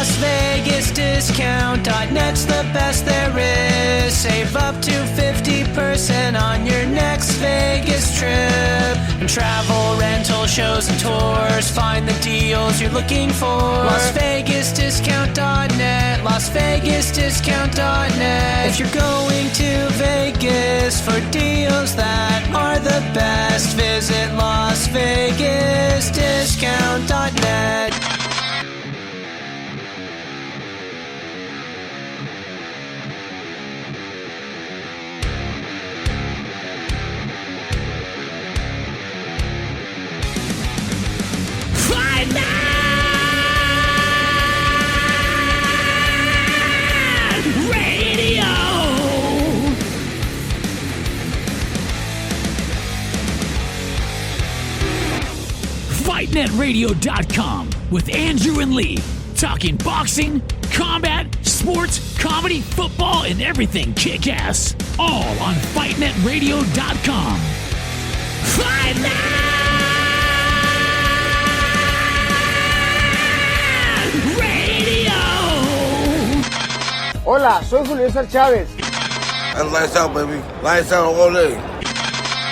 Las Vegas Discount.net's the best there is. Save up to 50% on your next Vegas trip. And travel, rental, shows, and tours. Find the deals you're looking for. Las Vegas Discount.net. Las Vegas Discount.net. If you're going to Vegas for deals that are the best, visit Las Vegas Discount.net. FightNetRadio.com with Andrew and Lee, talking boxing, combat, sports, comedy, football, and everything kick-ass. All on FightNetRadio.com. Fight Net Radio! Hola, soy Julio César Chávez. And lights out, baby. Lights out all day.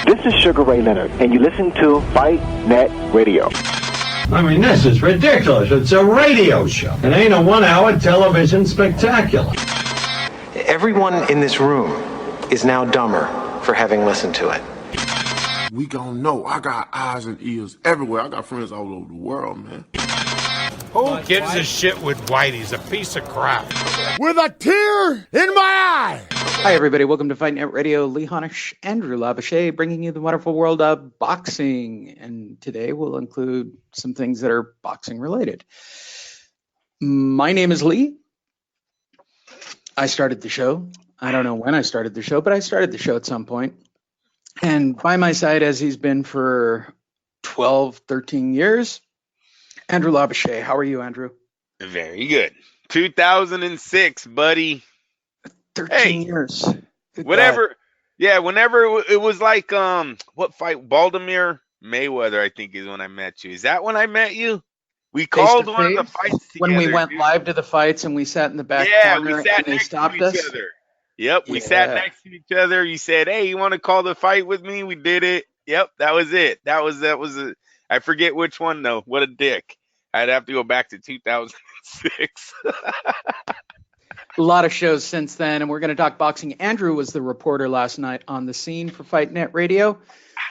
This is Sugar Ray Leonard, and you listen to Fight Net Radio. I mean, this is ridiculous. It's a radio show. It ain't a 1-hour television spectacular. Everyone in this room is now dumber for having listened to it. We gon' know. I got eyes and ears everywhere. I got friends all over the world, man. Who gives a shit with Whitey? He's a piece of crap. With a tear in my eye. Hi, everybody. Welcome to Fight Net Radio. Lee Honish, Andrew Labouche, bringing you the wonderful world of boxing. And today we'll include some things that are boxing related. My name is Lee. I started the show. I don't know when I started the show, but I started the show at some point. And by my side, as he's been for 12, 13 years, Andrew Labouche. How are you, Andrew? Very good. 2006, buddy. 13 years. Good whatever. God. Yeah, whenever it was like, what fight? Baltimore Mayweather, I think, is when I met you. Is that when I met you? We called one of the fights together. When we went live to the fights and we sat in the back corner we sat and they stopped us. Other. Yep, we sat next to each other. You said, "Hey, you want to call the fight with me?" We did it. Yep, that was it. That was it. I forget which one though. What a dick. I'd have to go back to 2006. A lot of shows since then, and we're going to talk boxing. Andrew was the reporter last night on the scene for Fight Net Radio,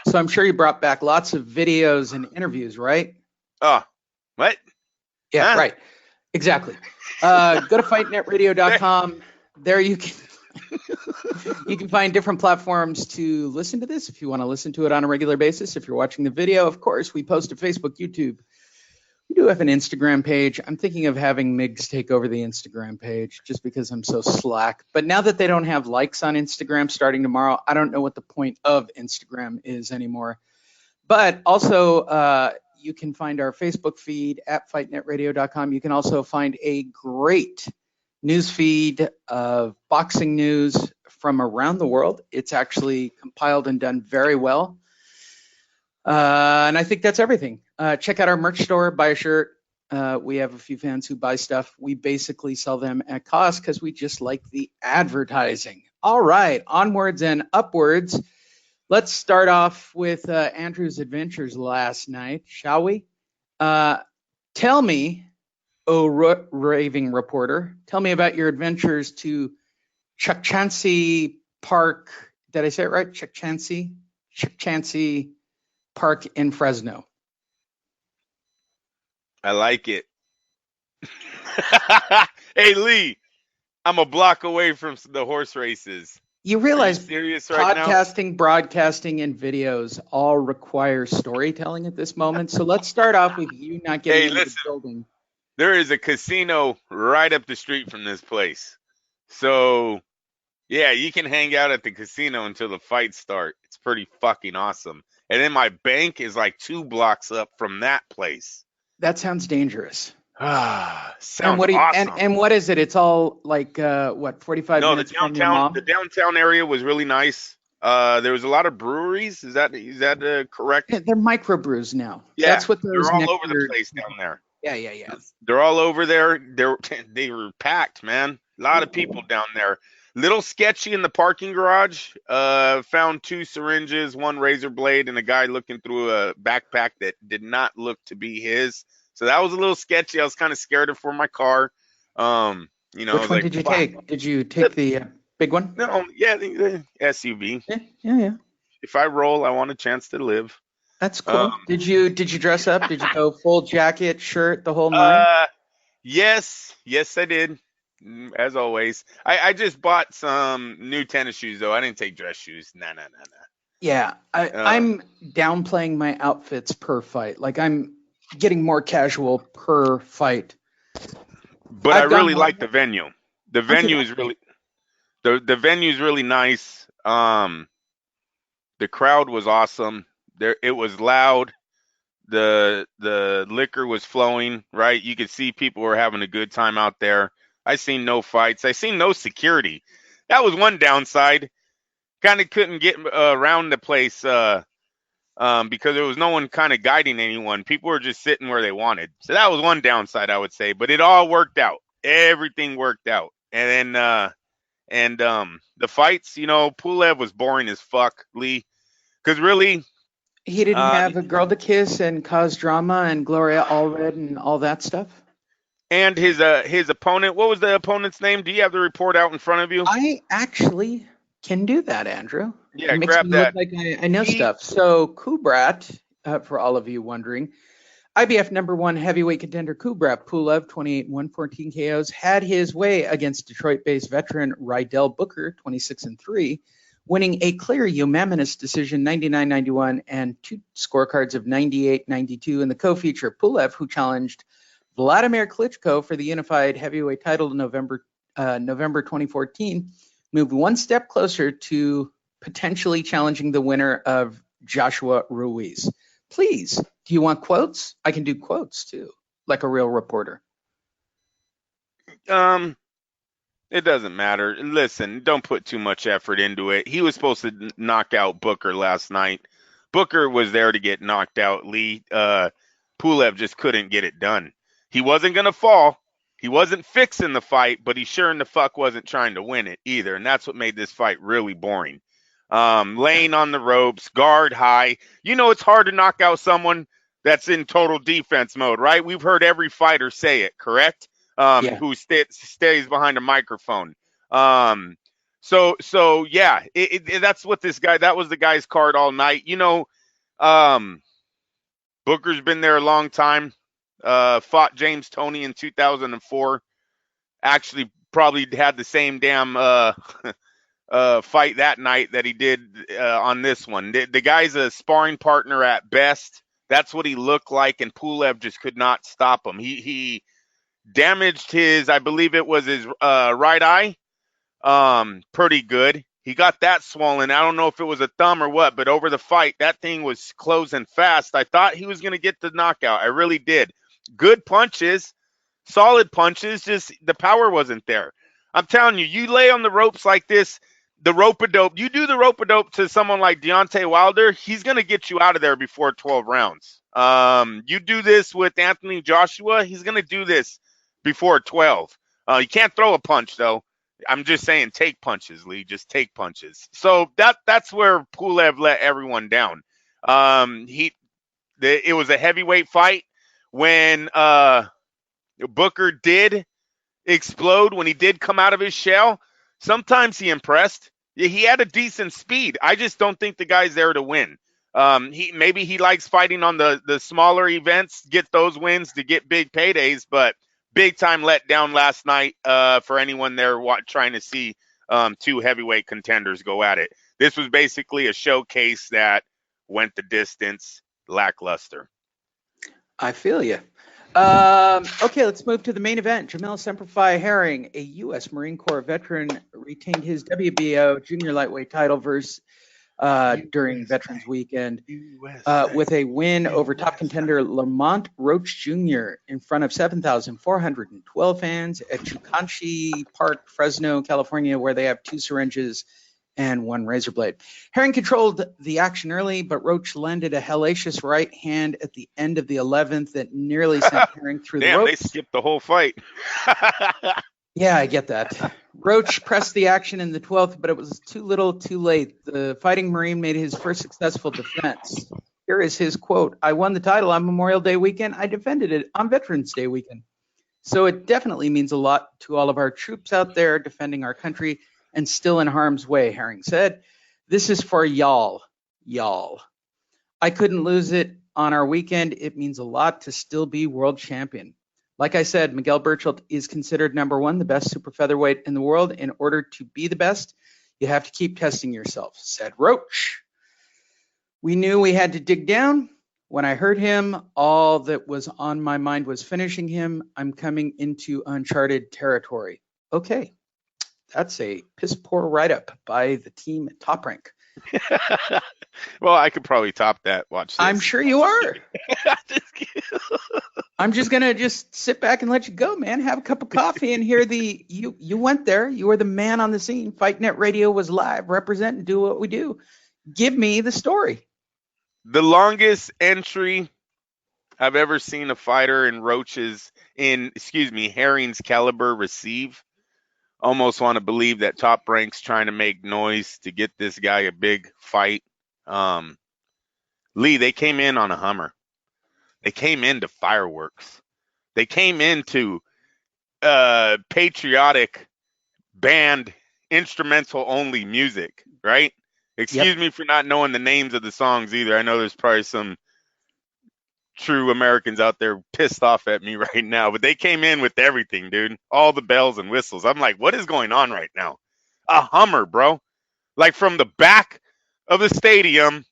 so I'm sure you brought back lots of videos and interviews, right? Oh, what? Yeah, right. Exactly. Go to FightNetRadio.com. There you can you can find different platforms to listen to this if you want to listen to it on a regular basis. If you're watching the video, of course, we post to Facebook, YouTube. We do have an Instagram page. I'm thinking of having Miggs take over the Instagram page just because I'm so slack. But now that they don't have likes on Instagram starting tomorrow, I don't know what the point of Instagram is anymore. But also, you can find our Facebook feed at FightNetRadio.com. You can also find a great news feed of boxing news from around the world. It's actually compiled and done very well. And I think that's everything. Check out our merch store, buy a shirt. We have a few fans who buy stuff. We basically sell them at cost because we just like the advertising. All right, onwards and upwards. Let's start off with Andrew's adventures last night, shall we? Tell me, raving reporter, tell me about your adventures to Chukchansi Park. Did I say it right? Chukchansi Park in Fresno. I like it. Hey, Lee, I'm a block away from the horse races. You realize podcasting, broadcasting, and videos all require storytelling at this moment. So let's start off with you not getting into the building. There is a casino right up the street from this place. So, yeah, you can hang out at the casino until the fights start. It's pretty fucking awesome. And then my bank is like 2 blocks up from that place. That sounds dangerous. Sounds awesome. awesome. And what is it? It's all like, 45 minutes from your mom? The downtown area was really nice. There was a lot of breweries. Is that correct? Yeah, they're microbrews now. Yeah, that's what those they're all over the place down there. Yeah. They're all over there. They were packed, man. A lot of people down there. Little sketchy in the parking garage. Found 2 syringes, 1 razor blade, and a guy looking through a backpack that did not look to be his. So that was a little sketcy. I was kind of scared for my car. Which one did you take? Did you take the big one? No, yeah, the SUV. Yeah. If I roll, I want a chance to live. That's cool. Did you dress up? Did you go full jacket, shirt, the whole nine? Yes, I did. As always. I just bought some new tennis shoes though. I didn't take dress shoes. Nah. Yeah, I'm downplaying my outfits per fight. Like I'm getting more casual per fight. But I really like the venue. The venue is really the venue is really nice. The crowd was awesome. It was loud. The liquor was flowing, right? You could see people were having a good time out there. I seen no fights. I seen no security. That was one downside. Kind of couldn't get around the place because there was no one kind of guiding anyone. People were just sitting where they wanted. So that was one downside, I would say. But it all worked out. Everything worked out. And then the fights, Pulev was boring as fuck, Lee. Because really, he didn't have a girl to kiss and cause drama and Gloria Allred and all that stuff. And his opponent, what was the opponent's name? Do you have the report out in front of you? I actually can do that, Andrew. Yeah, it makes grab me that. Look like I know stuff. So Kubrat, for all of you wondering, IBF #1 heavyweight contender Kubrat Pulev, 28-1, 14 KOs, had his way against Detroit-based veteran Rydell Booker, 26-3, winning a clear unanimous decision, 99-91, and 2 scorecards of 98-92 in the co-feature. Pulev, who challenged Vladimir Klitschko for the unified heavyweight title in November 2014, moved one step closer to potentially challenging the winner of Joshua Ruiz. Please, do you want quotes? I can do quotes too, like a real reporter. It doesnent matter. Listen, don't put too much effort into it. He was supposed to knock out Booker last night. Booker was there to get knocked out, Lee. Pulev just couldn't get it done. He wasn't going to fall. He wasn't fixing the fight, but he sure in the fuck wasn't trying to win it either. And that's what made this fight really boring. Laying on the ropes, guard high. It's hard to knock out someone that's in total defense mode, right? We've heard every fighter say it, correct? Who stays behind a microphone. So yeah, that's what that was the guy's card all night. Booker's been there a long time. Fought James Toney in 2004. Actually, probably had the same damn fight that night that he did on this one. The guy's a sparring partner at best. That's what he looked like, and Pulev just could not stop him. He damaged I believe it was his right eye, pretty good. He got that swollen. I don't know if it was a thumb or what, but over the fight, that thing was closing fast. I thought he was going to get the knockout. I really did. Good punches, solid punches, just the power wasn't there. I'm telling you, you lay on the ropes like this, the rope-a-dope, you do the rope-a-dope to someone like Deontay Wilder, he's going to get you out of there before 12 rounds. You do this with Anthony Joshua, he's going to do this before 12. You can't throw a punch, though. I'm just saying take punches, Lee. Just take punches. So that's where Pulev let everyone down. It was a heavyweight fight. When Booker did explode, when he did come out of his shell, sometimes he impressed. He had a decent speed. I just don't think the guy's there to win. Maybe he likes fighting on the smaller events, get those wins to get big paydays, but big time letdown last night for anyone there trying to see 2 heavyweight contenders go at it. This was basically a showcase that went the distance, lackluster. I feel you. Okay, let's move to the main event. Jamil Semperfi Herring, a U.S. Marine Corps veteran, retained his WBO junior lightweight title during Veterans Weekend with a win over top contender Lamont Roach Jr. in front of 7,412 fans at Chukanchi Park, Fresno, California, where they have 2 syringes and 1 razor blade. Herring controlled the action early, but Roach landed a hellacious right hand at the end of the 11th that nearly sent Herring through the ropes. They skipped the whole fight. Yeah, I get that. Roach pressed the action in the 12th, but it was too little, too late. The Fighting Marine made his first successful defense. Here is his quote: "I won the title on Memorial Day weekend. I defended it on Veterans Day weekend. So it definitely means a lot to all of our troops out there defending our country and still in harm's way," Herring said. "This is for y'all. I couldn't lose it on our weekend. It means a lot to still be world champion. Like I said, Miguel Burchelt is considered #1, the best super featherweight in the world. In order to be the best, you have to keep testing yourself," said Roach. "We knew we had to dig down. When I heard him, all that was on my mind was finishing him. I'm coming into uncharted territory." Okay, that's a piss poor write-up by the team at Top Rank. Well, I could probably top that. Watch this. I'm sure you are. I'm just gonna sit back and let you go, man. Have a cup of coffee and hear you went there. You were the man on the scene. Fight Net Radio was live, represent and do what we do. Give me the story. The longest entry I've ever seen a fighter in Herring's caliber receive. Almost want to believe that Top Rank's trying to make noise to get this guy a big fight. Lee, they came in on a Hummer. They came into fireworks. They came into patriotic band, instrumental only music, right? Excuse me for not knowing the names of the songs either. I know there's probably some true Americans out there pissed off at me right now, but they came in with everything, dude. All the bells and whistles. I'm like, what is going on right now? A Hummer, bro. Like from the back of the stadium,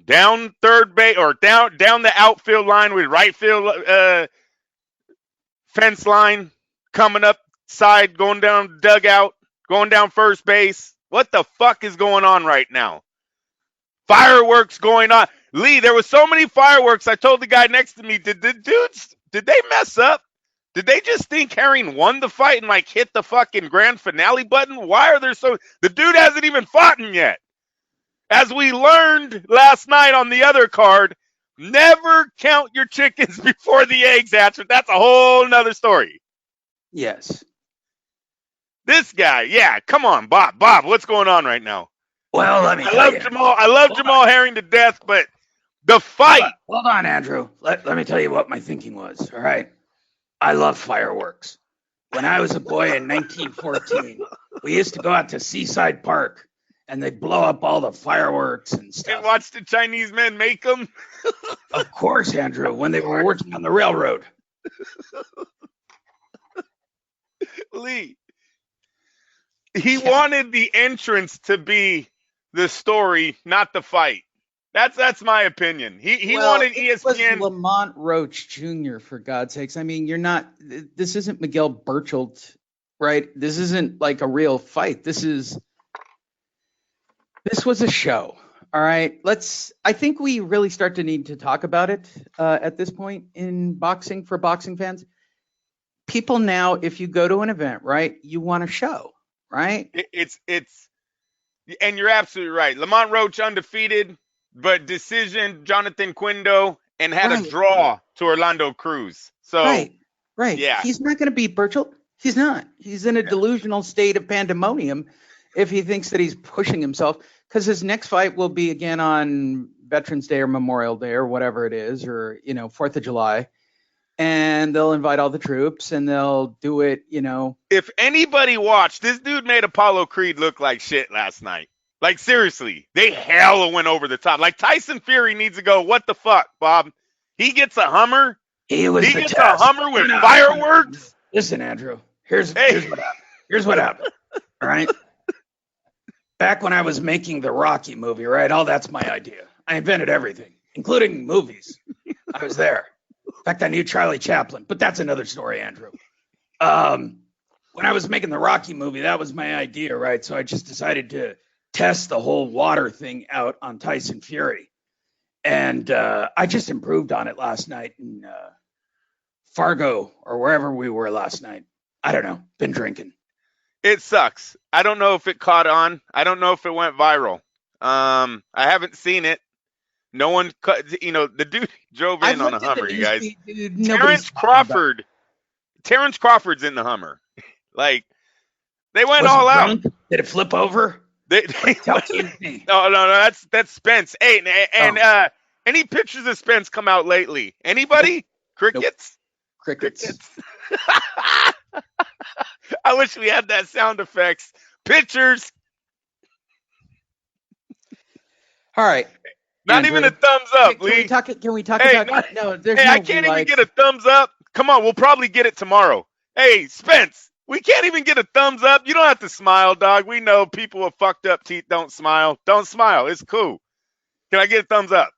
down third base or down the outfield line with right field fence line, coming up side, going down dugout, going down first base. What the fuck is going on right now? Fireworks going on. Lee, there was so many fireworks. I told the guy next to me, did they mess up? Did they just think Herring won the fight and like hit the fucking grand finale button? Why are there the dude hasn't even fought him yet. As we learned last night on the other card, never count your chickens before the eggs hatch. That's a whole nother story. Yes. This guy, yeah, come on, Bob, what's going on right now? Well, let me tell you. I love Jamal Herring to death, but the fight. Hold on, Andrew. Let me tell you what my thinking was, all right? I love fireworks. When I was a boy in 1914, we used to go out to Seaside Park, and they'd blow up all the fireworks and stuff. And watch the Chinese men make them? Of course, Andrew, when they were working on the railroad. Lee, he wanted the entrance to be the story, not the fight. That's my opinion. He wanted ESPN. It was Lamont Roach Jr., for God's sakes. I mean, this isn't Miguel Burchelt, right? This isn't like a real fight. This was a show. All right. I think we really start to need to talk about it at this point in boxing for boxing fans. People now, if you go to an event, right, you want a show, right? And you're absolutely right. Lamont Roach undefeated, but decision Jonathan Quindo and had a draw to Orlando Cruz. So right. Yeah. He's not going to beat Burchelt. He's not. He's in a delusional state of pandemonium if he thinks that he's pushing himself, because his next fight will be again on Veterans Day or Memorial Day or whatever it is, or 4th of July. And they'll invite all the troops and they'll do it, If anybody watched, this dude made Apollo Creed look like shit last night. Like, seriously, they hella went over the top. Like, Tyson Fury needs to go, what the fuck, Bob? He gets a Hummer? He gets a Hummer with fireworks? Listen, Andrew, here's what happened. Here's what happened, all right? Back when I was making the Rocky movie, right? All that's my idea. I invented everything, including movies. I was there. In fact, I knew Charlie Chaplin, but that's another story, Andrew. When I was making the Rocky movie, that was my idea, right? So I just decided to test the whole water thing out on Tyson Fury. And I just improved on it last night in Fargo or wherever we were last night. I don't know. Been drinking. It sucks. I don't know if it caught on. I don't know if it went viral. I haven't seen it. No one cut. The dude drove in on a Hummer, you guys. Terrence Crawford's in the Hummer. Like, they went all out. Did it flip over? No, that's Spence. Hey, and any pictures of Spence come out lately? Anybody? Crickets? Nope. Crickets. I wish we had that sound effects. Pictures. All right. Not Andrew. even a thumbs up, Can Lee. we talk about no, there's no I can't even get a thumbs up. Come on, we'll probably get it tomorrow. Hey, Spence, we can't even get a thumbs up. You don't have to smile, dog. We know people with fucked up teeth don't smile. Don't smile. It's cool. Can I get a thumbs up?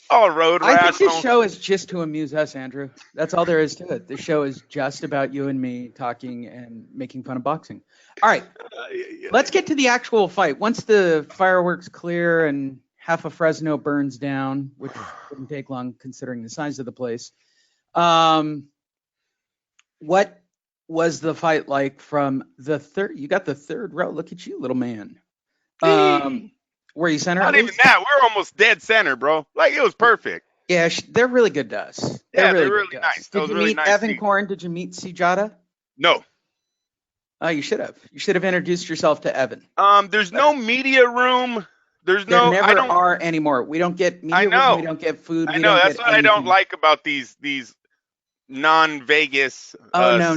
All road rash. I think this show is just to amuse us, Andrew. That's all there is to it. This show is just about you and me talking and making fun of boxing. All right, let's get to the actual fight. Once the fireworks clear and half of Fresno burns down, which wouldn't take long considering the size of the place. What was the fight like from the third? You got the third row. Look at you, little man. Were you center? Not even that. We're almost dead center, bro. Like, it was perfect. Yeah, they're really good to us. They're really nice. Did you meet Evan Korn? Did you meet Sujata? No. Oh, you should have. You should have introduced yourself to Evan. There's no media room. There never are anymore. We don't get media room. We don't get food. I know. That's what I don't like about these non-Vegas. Oh, no,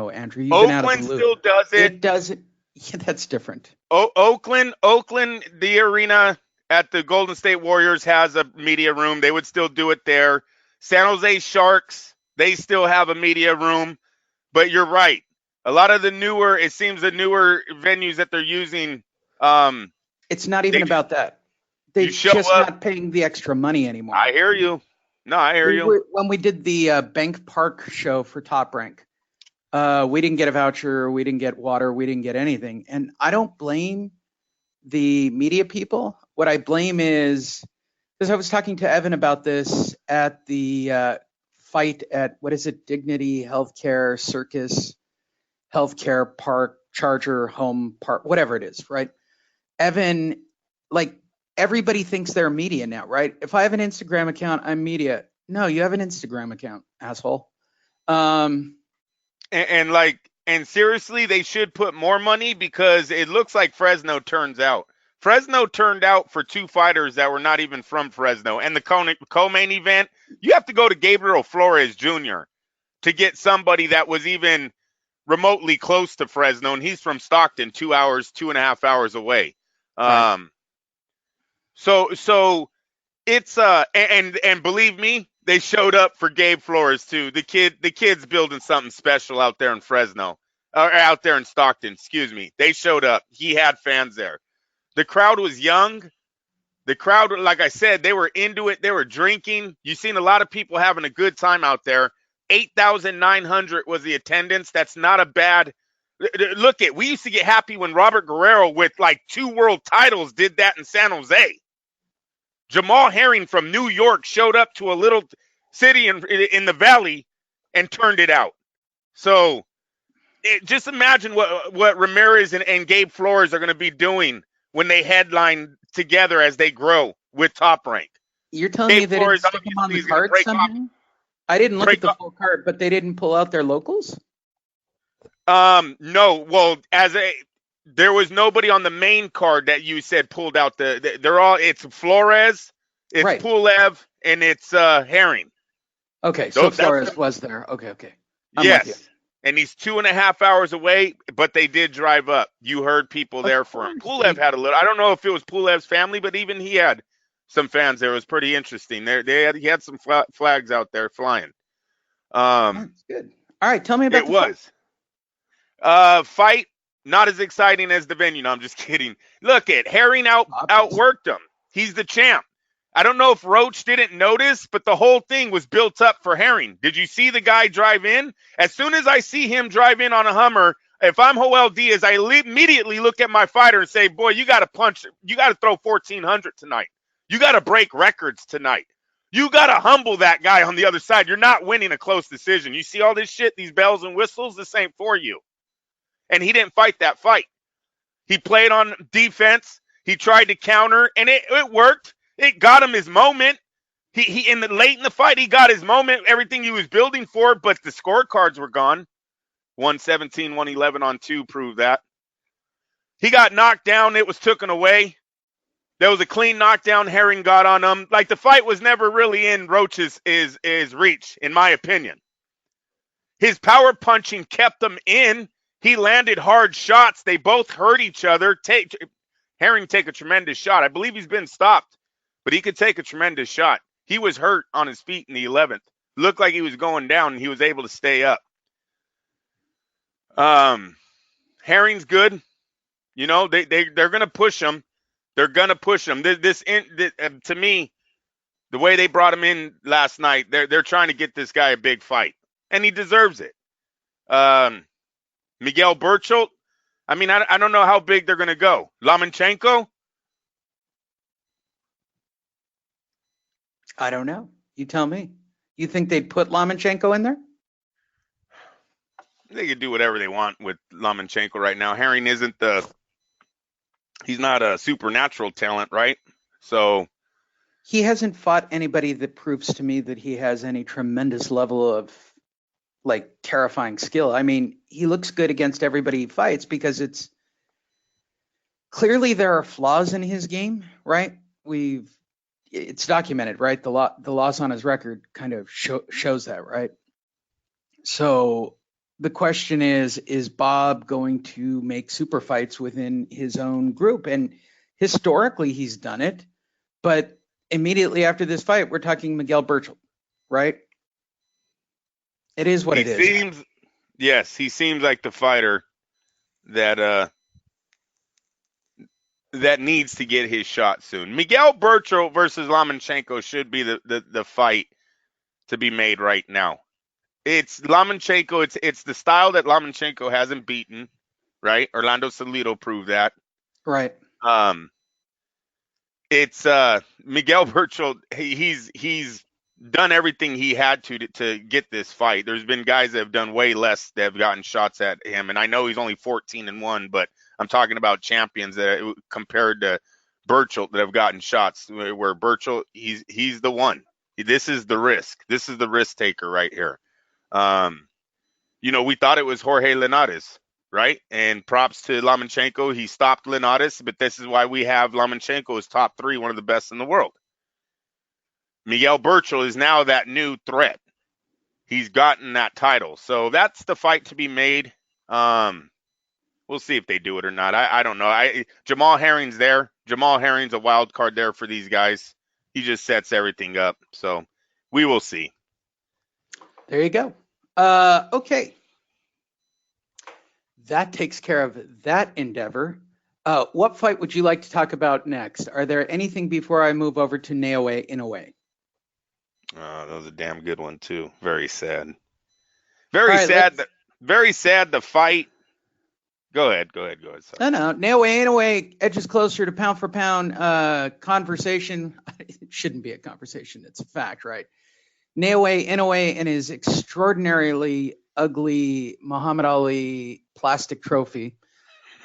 Andrew. You've been out of the loop. Oakland still does it. It doesn't. Yeah, that's different. Oakland, the arena at the Golden State Warriors has a media room. They would still do it there. San Jose Sharks, they still have a media room. But you're right. A lot of the newer venues that they're using. It's not even about that. They're just not paying the extra money anymore. I hear you. No, I hear you. When we did the Bank Park show for Top Rank, we didn't get a voucher. We didn't get water. We didn't get anything. And I don't blame the media people. What I blame is, because I was talking to Evan about this at the fight at, Dignity Healthcare Circus Healthcare Park, Charger Home Park, whatever it is, right? Evan, like, everybody thinks they're media now, right? If I have an Instagram account, I'm media. No, you have an Instagram account, asshole. And seriously, they should put more money, because it looks like Fresno turns out. Fresno turned out for two fighters that were not even from Fresno. And the co-main event, you have to go to Gabriel Flores Jr. to get somebody that was even remotely close to Fresno. And he's from Stockton, 2.5 hours away. Right. So it's and believe me, they showed up for Gabe Flores too. The kid's building something special out there in Fresno, or out there in Stockton. Excuse me. They showed up. He had fans there. The crowd was young. The crowd, like I said, they were into it. They were drinking. You've seen a lot of people having a good time out there. 8,900 was the attendance. That's not a bad. Look, we used to get happy when Robert Guerrero, with like 2 world titles, did that in San Jose. Jamal Herring from New York showed up to a little city in the valley and turned it out. So just imagine what Ramirez and Gabe Flores are going to be doing when they headline together as they grow with Top Rank. You're telling me they didn't stick them on the card somehow? I didn't look at the full card, but they didn't pull out their locals? No. Well, there was nobody on the main card that you said pulled out it's Flores, it's right. Pulev, and it's Herring. Okay, so Flores was there. Okay. Yes. And he's 2.5 hours away, but they did drive up. You heard people there for him. Pulev had a little. I don't know if it was Pulev's family, but even he had some fans there. It was pretty interesting. He had some flags out there flying. That's good. All right, tell me about fight. Not as exciting as the venue. No, I'm just kidding. Look, Herring outworked him. He's the champ. I don't know if Roach didn't notice, but the whole thing was built up for Herring. Did you see the guy drive in? As soon as I see him drive in on a Hummer, if I'm Joel Diaz, I immediately look at my fighter and say, boy, you got to punch. You got to throw 1,400 tonight. You got to break records tonight. You got to humble that guy on the other side. You're not winning a close decision. You see all this shit, these bells and whistles, this ain't for you. And he didn't fight that fight. He played on defense. He tried to counter, and it worked. It got him his moment. He late in the fight, he got his moment, everything he was building for, but the scorecards were gone. 117, 111 on 2 proved that. He got knocked down. It was taken away. There was a clean knockdown. Herring got on him. Like, the fight was never really in Roach's reach, in my opinion. His power punching kept him in. He landed hard shots. They both hurt each other. Herring take a tremendous shot. I believe he's been stopped, but he could take a tremendous shot. He was hurt on his feet in the 11th. Looked like he was going down, and he was able to stay up. Herring's good. You know, they're going to push him. They're going to push him. To me, the way they brought him in last night, they're trying to get this guy a big fight, and he deserves it. Miguel Burchelt, I mean, I don't know how big they're going to go. Lomachenko? I don't know. You tell me. You think they'd put Lomachenko in there? They could do whatever they want with Lomachenko right now. Herring he's not a supernatural talent, right? So he hasn't fought anybody that proves to me that he has any tremendous level of like terrifying skill. I mean, he looks good against everybody he fights because it's clearly there are flaws in his game, right? It's documented, right? The loss on his record kind of shows that, right? So the question is Bob going to make super fights within his own group? And historically he's done it, but immediately after this fight, we're talking Miguel Burchelt, right? It is what it is. Yes, he seems like the fighter that needs to get his shot soon. Miguel Burchelt versus Lomachenko should be the fight to be made right now. It's Lomachenko. It's the style that Lomachenko hasn't beaten, right? Orlando Salido proved that. Right. It's Miguel Burchelt. He's done everything he had to get this fight. There's been guys that have done way less that have gotten shots at him, and I know he's only 14-1, but I'm talking about champions that compared to Burchelt that have gotten shots. Where Burchelt, he's the one. This is the risk. This is the risk taker right here. You know, we thought it was Jorge Linares, right? And props to Lomachenko. He stopped Linares, but this is why we have Lomachenko as top 3, one of the best in the world. Miguel Burchelt is now that new threat. He's gotten that title. So that's the fight to be made. We'll see if they do it or not. I don't know. Jamal Herring's there. Jamal Herring's a wild card there for these guys. He just sets everything up. So we will see. There you go. Okay. That takes care of that endeavor. What fight would you like to talk about next? Are there anything before I move over to Naoya Inoue? That was a damn good one too. Very sad. Very sad. Very sad. The fight. Go ahead. Sorry. No. Naoya Inoue edges closer to pound for pound conversation. It shouldn't be a conversation. It's a fact, right? Naoya Inoue and his extraordinarily ugly Muhammad Ali plastic trophy.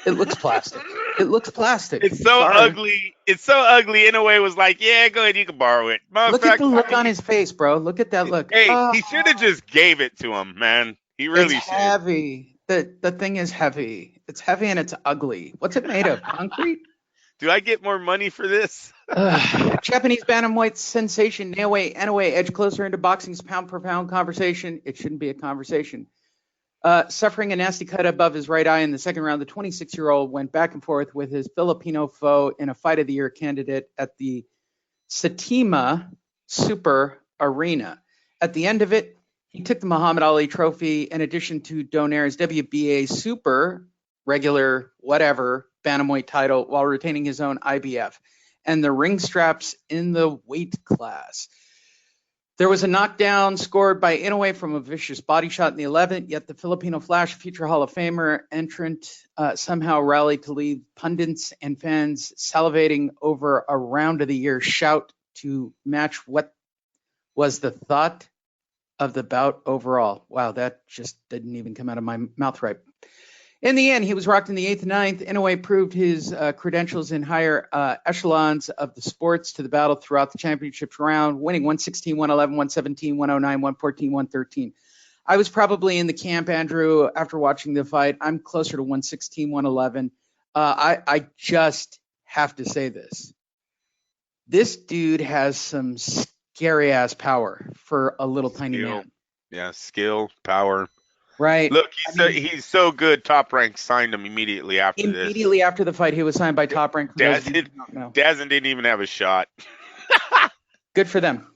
It looks plastic. It's so ugly. It's so ugly. Inoue was like, "Yeah, go ahead, you can borrow it." Look at the look on his face, bro. Look at that look. Hey, he should have just gave it to him, man. He really should. It's heavy. The thing is heavy. It's heavy and it's ugly. What's it made of? Concrete? Do I get more money for this? Japanese bantamweight sensation Naoya Inoue edge closer into boxing's pound-per-pound conversation. It shouldn't be a conversation. Suffering a nasty cut above his right eye in the second round, the 26-year-old went back and forth with his Filipino foe in a Fight of the Year candidate at the Satima Super Arena. At the end of it, he took the Muhammad Ali trophy in addition to Donair's WBA Super, regular, whatever, bantamweight title while retaining his own IBF and the ring straps in the weight class. There was a knockdown scored by Inoue from a vicious body shot in the 11th, yet the Filipino Flash, future Hall of Famer entrant, somehow rallied to leave pundits and fans salivating over a round of the year shout to match what was the thought of the bout overall. Wow, that just didn't even come out of my mouth right. In the end, he was rocked in the 8th and 9th. Inoue proved his credentials in higher echelons of the sports to the battle throughout the championships round, winning 116, 111, 117, 109, 114, 113. I was probably in the camp, Andrew, after watching the fight. I'm closer to 116, 111. I just have to say this. This dude has some scary ass power for a little tiny man. Yeah, skill, power. Right. Look, he's so good. Top Rank signed him immediately after this. Immediately after the fight, he was signed by Top Rank. DAZN didn't even have a shot. Good for them.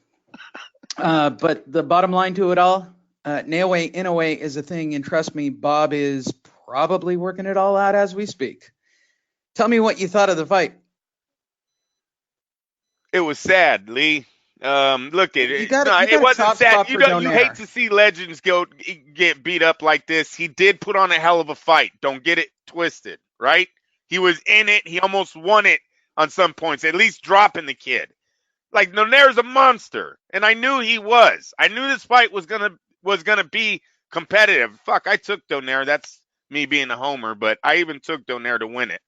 But the bottom line to it all, Inoue is a thing, and trust me, Bob is probably working it all out as we speak. Tell me what you thought of the fight. It was sad, Lee. Look at it. It wasn't sad. You hate to see legends get beat up like this. He did put on a hell of a fight. Don't get it twisted, right? He was in it. He almost won it on some points, at least dropping the kid. Like, Donaire's a monster, and I knew he was. I knew this fight was gonna be competitive. Fuck, I took Donaire. That's me being a homer, but I even took Donaire to win it.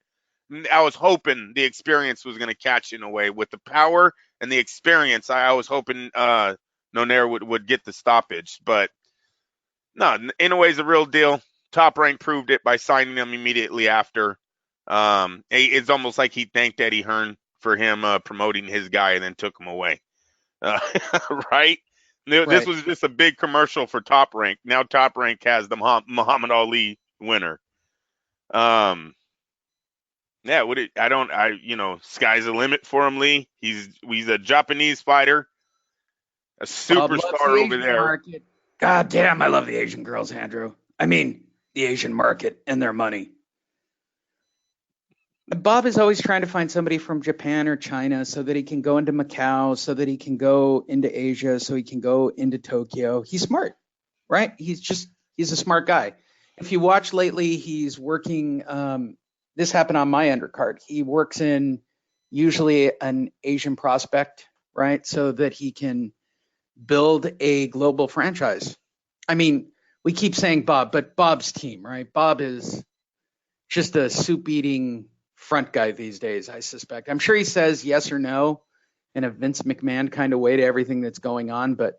I was hoping the experience was going to catch in a way with the power and the experience. I was hoping Donaire would get the stoppage, but no, Inoue's a real deal. Top Rank proved it by signing him immediately after. It's almost like he thanked Eddie Hearn for him promoting his guy and then took him away. Right? This was just a big commercial for Top Rank. Now Top Rank has the Muhammad Ali winner. Yeah, sky's the limit for him, Lee. He's a Japanese fighter, a superstar over there. Market. God damn, I love the Asian girls, Andrew. I mean, the Asian market and their money. Bob is always trying to find somebody from Japan or China so that he can go into Macau, so that he can go into Asia, so he can go into Tokyo. He's smart, right? He's a smart guy. If you watch lately, he's working. This happened on my undercard. He works in usually an Asian prospect, right? So that he can build a global franchise. I mean, we keep saying Bob, but Bob's team, right? Bob is just a soup-eating front guy these days, I suspect. I'm sure he says yes or no in a Vince McMahon kind of way to everything that's going on. But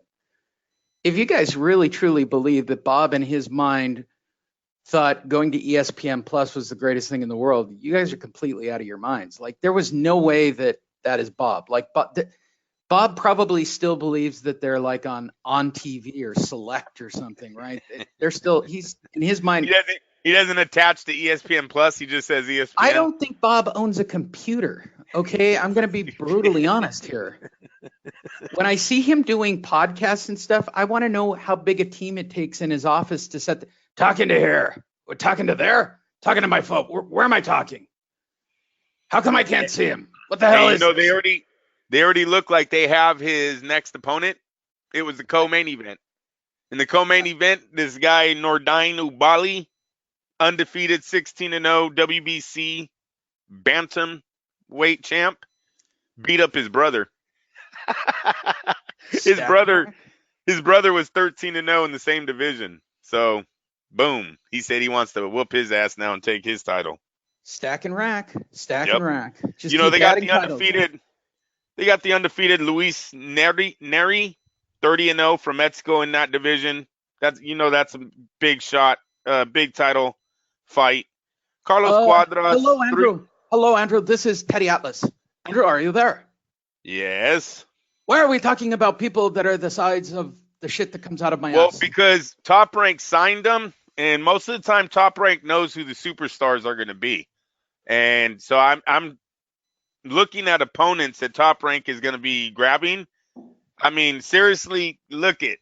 if you guys really, truly believe that Bob in his mind thought going to ESPN Plus was the greatest thing in the world, you guys are completely out of your minds. Like, there was no way that is Bob. Like, Bob probably still believes that they're like on TV or Select or something, right? They're still, he's in his mind. He doesn't attach to ESPN Plus. He just says ESPN. I don't think Bob owns a computer. Okay, I'm going to be brutally honest here. When I see him doing podcasts and stuff, I want to know how big a team it takes in his office to set talking to here. We're talking to there. Talking to my phone. Where am I talking? How come I can't see him? What the hell is? They already look like they have his next opponent. It was the co-main event. In the co-main event, this guy Nordine Ubali, undefeated 16-0 WBC bantamweight champ, beat up his brother. His brother was 13-0 in the same division. So, boom. He said he wants to whoop his ass now and take his title. Stack and rack. And rack. Just they got the undefeated. They got the undefeated Luis Neri, 30-0 from Mexico in that division. That's a big shot, big title fight. Carlos Cuadras. Hello, Andrew. Hello, Andrew. This is Teddy Atlas. Andrew, are you there? Yes. Why are we talking about people that are the sides of the shit that comes out of my ass? Well, because Top Rank signed them, and most of the time Top Rank knows who the superstars are going to be. And so I'm looking at opponents that Top Rank is going to be grabbing. I mean, seriously, look at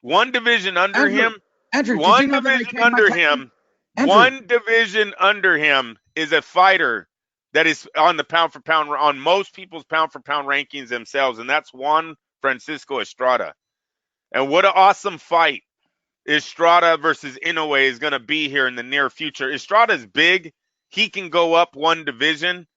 one division under him. Andrew, one division under him. One division under him is a fighter that is on the pound for pound, on most people's pound for pound rankings themselves, and that's Juan Francisco Estrada. And what an awesome fight Estrada versus Inoue is going to be here in the near future. Estrada's big. He can go up one division.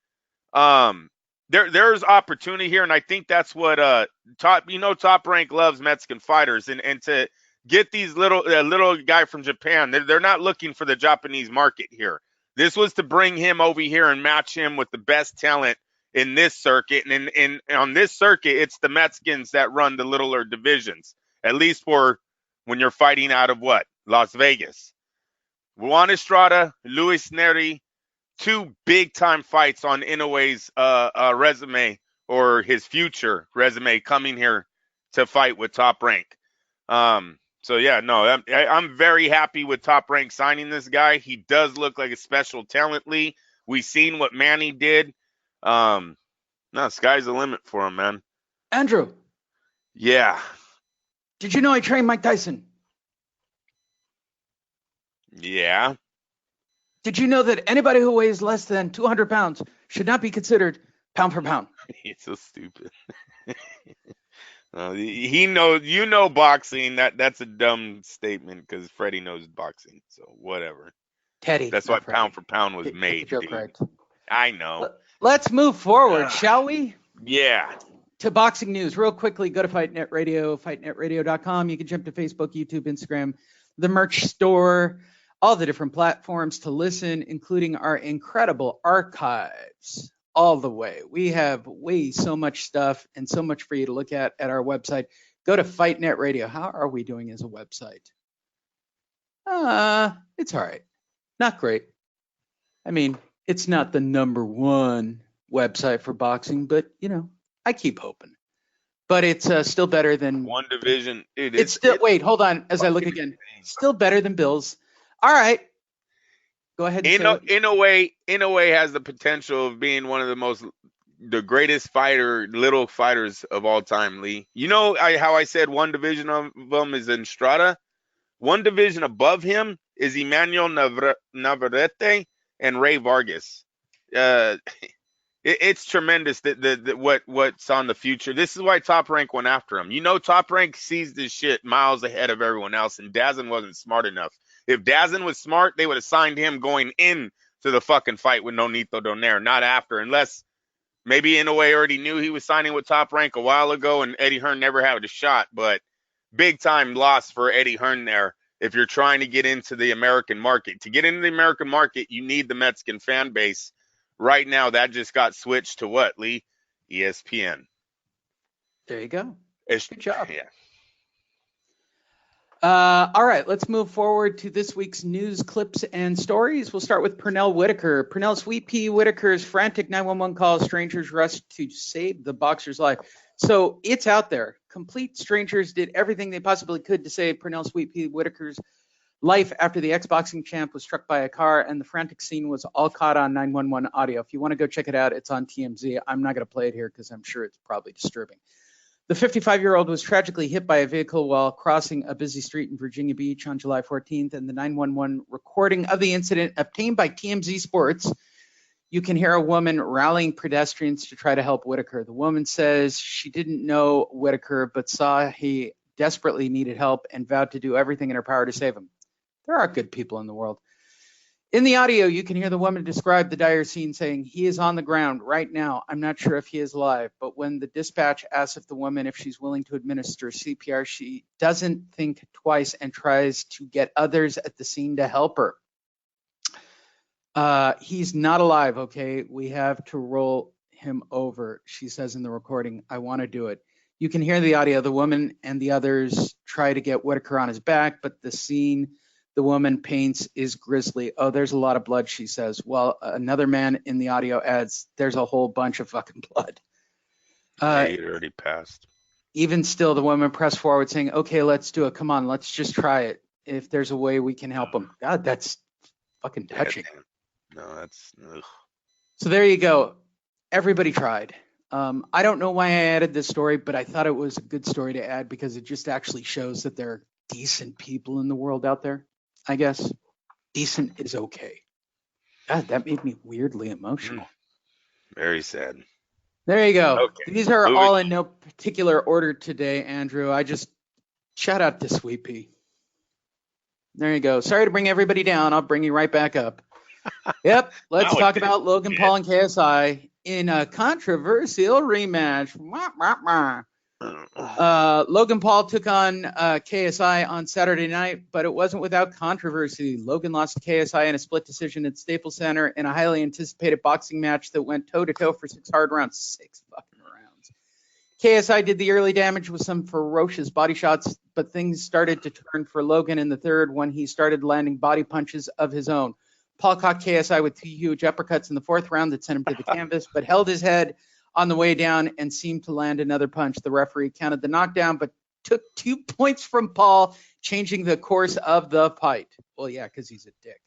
there's opportunity here, and I think that's what Top Rank loves Mexican fighters, and to get these little guy from Japan, they're not looking for the Japanese market here. This was to bring him over here and match him with the best talent in this circuit, and on this circuit, it's the Mexicans that run the littler divisions, at least for when you're fighting out of Las Vegas. Juan Estrada, Luis Neri, 2 big-time fights on Inoue's resume, or his future resume, coming here to fight with Top Rank. So, yeah, no, I'm very happy with Top Rank signing this guy. He does look like a special talent, Lee. We've seen what Manny did. No, sky's the limit for him, man. Andrew. Yeah. Did you know I trained Mike Tyson? Yeah. Did you know that anybody who weighs less than 200 pounds should not be considered pound for pound? He's so stupid. You know boxing. That's a dumb statement because Freddie knows boxing. So whatever. Teddy. That's why pound for pound was made. Joke right. I know. Let's move forward, shall we? Yeah. To boxing news. Real quickly, go to Fight Net Radio, fightnetradio.com. You can jump to Facebook, YouTube, Instagram, the merch store, all the different platforms to listen, including our incredible archives all the way. We have so much stuff and so much for you to look at our website. Go to Fight Net Radio. How are we doing as a website? It's all right. Not great. I mean, it's not the number one website for boxing, but, I keep hoping. But it's still better than one division. Wait, hold on. As I look again, still better than Bill's. All right. Go ahead. In a way, has the potential of being one of the greatest little fighters of all time, Lee. You know how I said one division of them is Estrada? One division above him is Emmanuel Navarrete and Ray Vargas. It's tremendous what's on the future. This is why Top Rank went after him. Top Rank sees this shit miles ahead of everyone else, and DAZN wasn't smart enough. If DAZN was smart, they would have signed him going in to the fucking fight with Nonito Donaire, not after, unless maybe Inoue already knew he was signing with Top Rank a while ago and Eddie Hearn never had a shot. But big time loss for Eddie Hearn there if you're trying to get into the American market. To get into the American market, you need the Mexican fan base. Right now, that just got switched to what, Lee? ESPN. There you go. Good job. Yeah. All right, let's move forward to this week's news clips and stories. We'll start with Pernell Whitaker. Pernell Sweet Pea Whitaker's frantic 911 call. Strangers rushed to save the boxer's life. So it's out there. Complete strangers did everything they possibly could to save Pernell Sweet Pea Whitaker's life after the ex-boxing champ was struck by a car, and the frantic scene was all caught on 911 audio. If you want to go check it out, it's on TMZ. I'm not going to play it here because I'm sure it's probably disturbing. The 55-year-old was tragically hit by a vehicle while crossing a busy street in Virginia Beach on July 14th, and the 911 recording of the incident obtained by TMZ Sports, you can hear a woman rallying pedestrians to try to help Whitaker. The woman says she didn't know Whitaker, but saw he desperately needed help and vowed to do everything in her power to save him. There are good people in the world. In the audio, you can hear the woman describe the dire scene saying, "He is on the ground right now. I'm not sure if he is alive." But when the dispatch asks if the woman, if she's willing to administer CPR, she doesn't think twice and tries to get others at the scene to help her. He's not alive, okay? We have to roll him over, she says in the recording. I want to do it. You can hear the audio. The woman and the others try to get Whitaker on his back, but the scene the woman paints is grisly. Oh, there's a lot of blood, she says. Well, another man in the audio adds, there's a whole bunch of fucking blood. It already passed. Even still, the woman pressed forward saying, okay, let's do it. Come on, let's just try it. If there's a way we can help him. God, that's fucking touching. Yeah, no, that's... Ugh. So there you go. Everybody tried. I don't know why I added this story, but I thought it was a good story to add because it just actually shows that there are decent people in the world out there. I guess decent is okay. God, that made me weirdly emotional. Very sad. There you go. Okay. These are all in no particular order today, Andrew. I just shout out to Sweet Pea. There you go. Sorry to bring everybody down. I'll bring you right back up. Yep. Let's talk about Logan Paul and KSI in a controversial rematch. Logan Paul took on KSI on Saturday night, but it wasn't without controversy. Logan lost to KSI in a split decision at Staples Center in a highly anticipated boxing match that went toe-to-toe for 6 hard rounds. 6 fucking rounds. KSI did the early damage with some ferocious body shots, but things started to turn for Logan in the third when he started landing body punches of his own. Paul caught KSI with 2 huge uppercuts in the 4th round that sent him to the canvas, but held his head on the way down and seemed to land another punch. The referee counted the knockdown, but took 2 points from Paul, changing the course of the fight. Well, yeah, because he's a dick.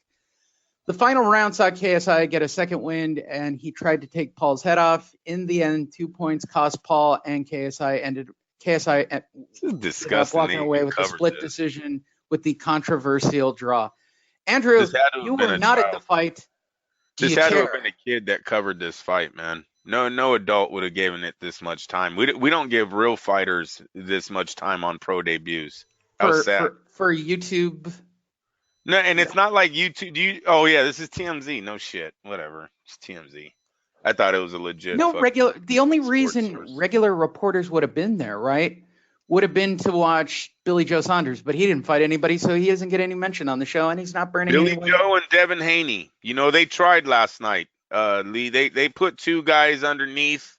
The final round saw KSI get a second wind, and he tried to take Paul's head off. In the end, 2 points cost Paul, and KSI ended walking away with a split decision with the controversial draw. Andrew, you were not at the fight. This had to have been a kid that covered this fight, man. No adult would have given it this much time. We don't give real fighters this much time on pro debuts. For YouTube. No, and it's not like YouTube. Oh yeah, this is TMZ. No shit. Whatever. It's TMZ. I thought it was a legit. No, the only reason regular reporters would have been there, right, would have been to watch Billy Joe Saunders, but he didn't fight anybody, so he doesn't get any mention on the show, and he's not burning Billy anyone. Joe and Devin Haney. They tried last night. Lee, they put 2 guys underneath.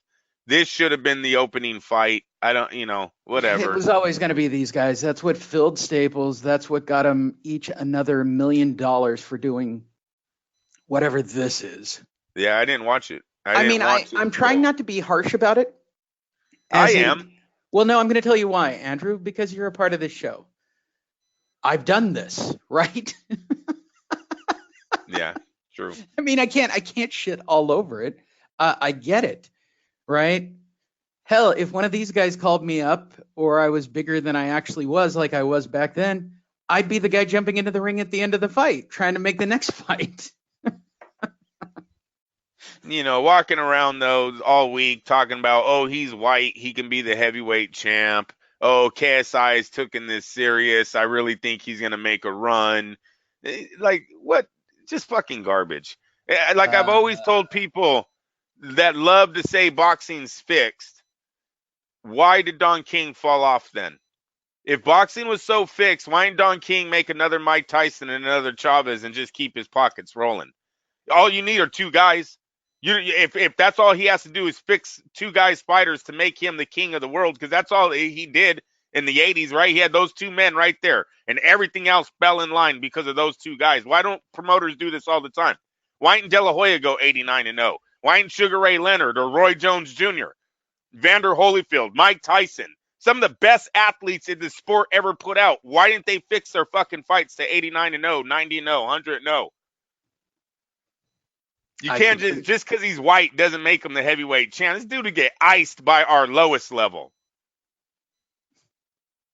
This should have been the opening fight. I don't, whatever. It was always going to be these guys. That's what filled Staples. That's what got them each another $1 million for doing whatever this is. Yeah, I didn't watch it. I'm trying not to be harsh about it. I am. Well, no, I'm going to tell you why, Andrew, because you're a part of this show. I've done this, right? Yeah, true. I can't shit all over it. I get it, right? Hell, if one of these guys called me up or I was bigger than I actually was, like I was back then, I'd be the guy jumping into the ring at the end of the fight, trying to make the next fight. Walking around though all week talking about, oh, he's white, he can be the heavyweight champ. Oh, KSI is taking this serious. I really think he's gonna make a run. Like what? Just fucking garbage. Like I've always told people that love to say boxing's fixed. Why did Don King fall off then? If boxing was so fixed, why didn't Don King make another Mike Tyson and another Chavez and just keep his pockets rolling? All you need are 2 guys. If that's all he has to do is fix 2 guys fighters to make him the king of the world, because that's all he did in the 80s, right? He had those 2 men right there, and everything else fell in line because of those 2 guys. Why don't promoters do this all the time? Why didn't De La Hoya go 89-0? Why didn't Sugar Ray Leonard or Roy Jones Jr., Vander Holyfield, Mike Tyson, some of the best athletes in the sport ever put out? Why didn't they fix their fucking fights to 89-0, 90-0, 100-0? You can't just because he's white doesn't make him the heavyweight champ. This dude would get iced by our lowest level.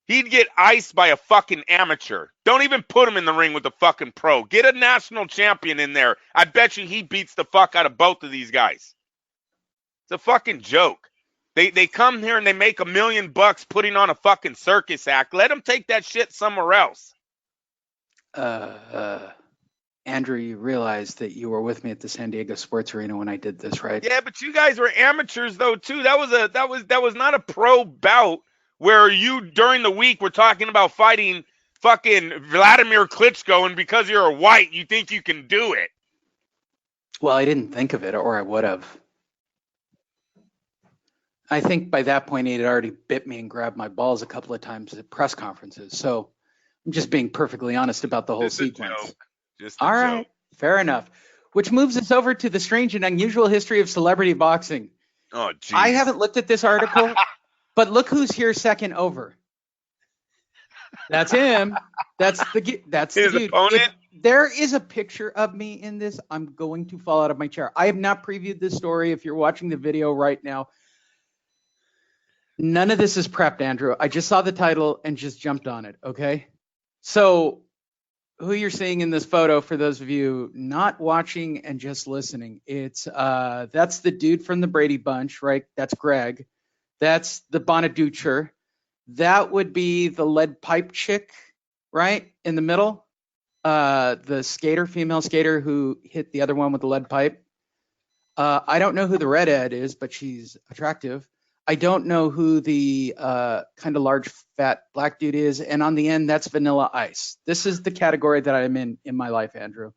He'd get iced by a fucking amateur. Don't even put him in the ring with a fucking pro. Get a national champion in there. I bet you he beats the fuck out of both of these guys. It's a fucking joke. They come here and they make $1 million putting on a fucking circus act. Let them take that shit somewhere else. Andrew, you realize that you were with me at the San Diego Sports Arena when I did this, right? Yeah, but you guys were amateurs though too. That was not a pro bout where you during the week were talking about fighting fucking Vladimir Klitschko, and because you're a white, you think you can do it. Well, I didn't think of it, or I would have. I think by that point he had already bit me and grabbed my balls a couple of times at press conferences. So I'm just being perfectly honest about the whole sequence. All right, fair enough. Which moves us over to the strange and unusual history of celebrity boxing. Oh, geez. I haven't looked at this article, but look who's here second over. That's him. That's the dude. Opponent? If there is a picture of me in this, I'm going to fall out of my chair. I have not previewed this story. If you're watching the video right now, none of this is prepped, Andrew. I just saw the title and just jumped on it, okay? So who you're seeing in this photo, for those of you not watching and just listening, it's that's the dude from the Brady Bunch, right? That's Greg. That's the Bonaducer. That would be the lead pipe chick, right? In the middle. The skater, female skater who hit the other one with the lead pipe. I don't know who the redhead is, but she's attractive. I don't know who the kind of large, fat black dude is. And on the end, that's Vanilla Ice. This is the category that I'm in my life, Andrew.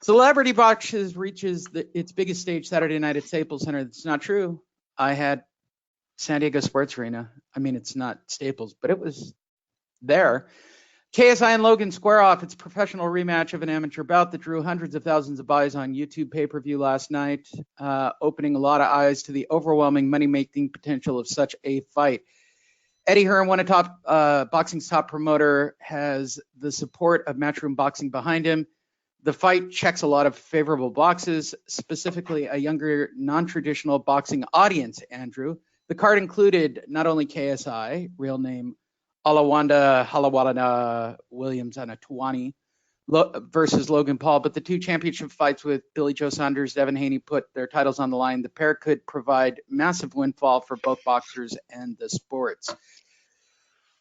Celebrity Boxes reaches its biggest stage Saturday night at Staples Center. It's not true. I had San Diego Sports Arena. I mean, it's not Staples, but it was there. KSI and Logan square off. It's a professional rematch of an amateur bout that drew hundreds of thousands of eyes on YouTube pay-per-view last night, opening a lot of eyes to the overwhelming money-making potential of such a fight. Eddie Hearn, one of boxing's top promoter, has the support of Matchroom Boxing behind him. The fight checks a lot of favorable boxes, specifically a younger, non-traditional boxing audience, Andrew. The card included not only KSI, real name Alawanda Halawalana Williams Anatuani, versus Logan Paul, but the two championship fights with Billy Joe Saunders, Devin Haney put their titles on the line. The pair could provide massive windfall for both boxers and the sports.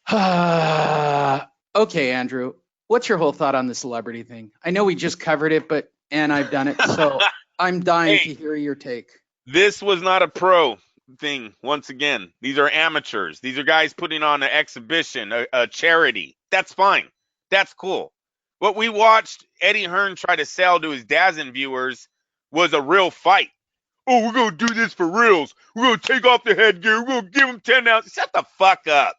Okay, Andrew, what's your whole thought on the celebrity thing? I know we just covered it, and I've done it, so I'm dying to hear your take. This was not a pro thing. Once again, these are amateurs. These are guys putting on an exhibition, a charity. That's fine. That's cool. What we watched Eddie Hearn try to sell to his DAZN viewers was a real fight. Oh, we're going to do this for reals. We're going to take off the headgear. We're going to give him 10 ounces. Shut the fuck up.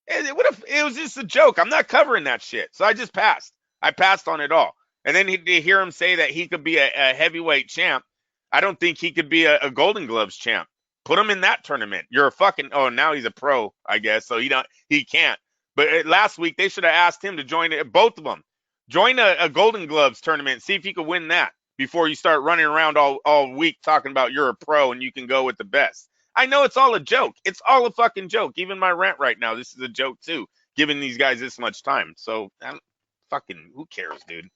It was just a joke. I'm not covering that shit. So I just passed. I passed on it all. And then to hear him say that he could be a heavyweight champ, I don't think he could be a Golden Gloves champ. Put him in that tournament. You're a fucking, now he's a pro, I guess. So he can't. But last week they should have asked him to join it, both of them. Join a Golden Gloves tournament. See if he could win that before you start running around all week talking about you're a pro and you can go with the best. I know it's all a joke. It's all a fucking joke. Even my rant right now, this is a joke too, giving these guys this much time. So who cares, dude?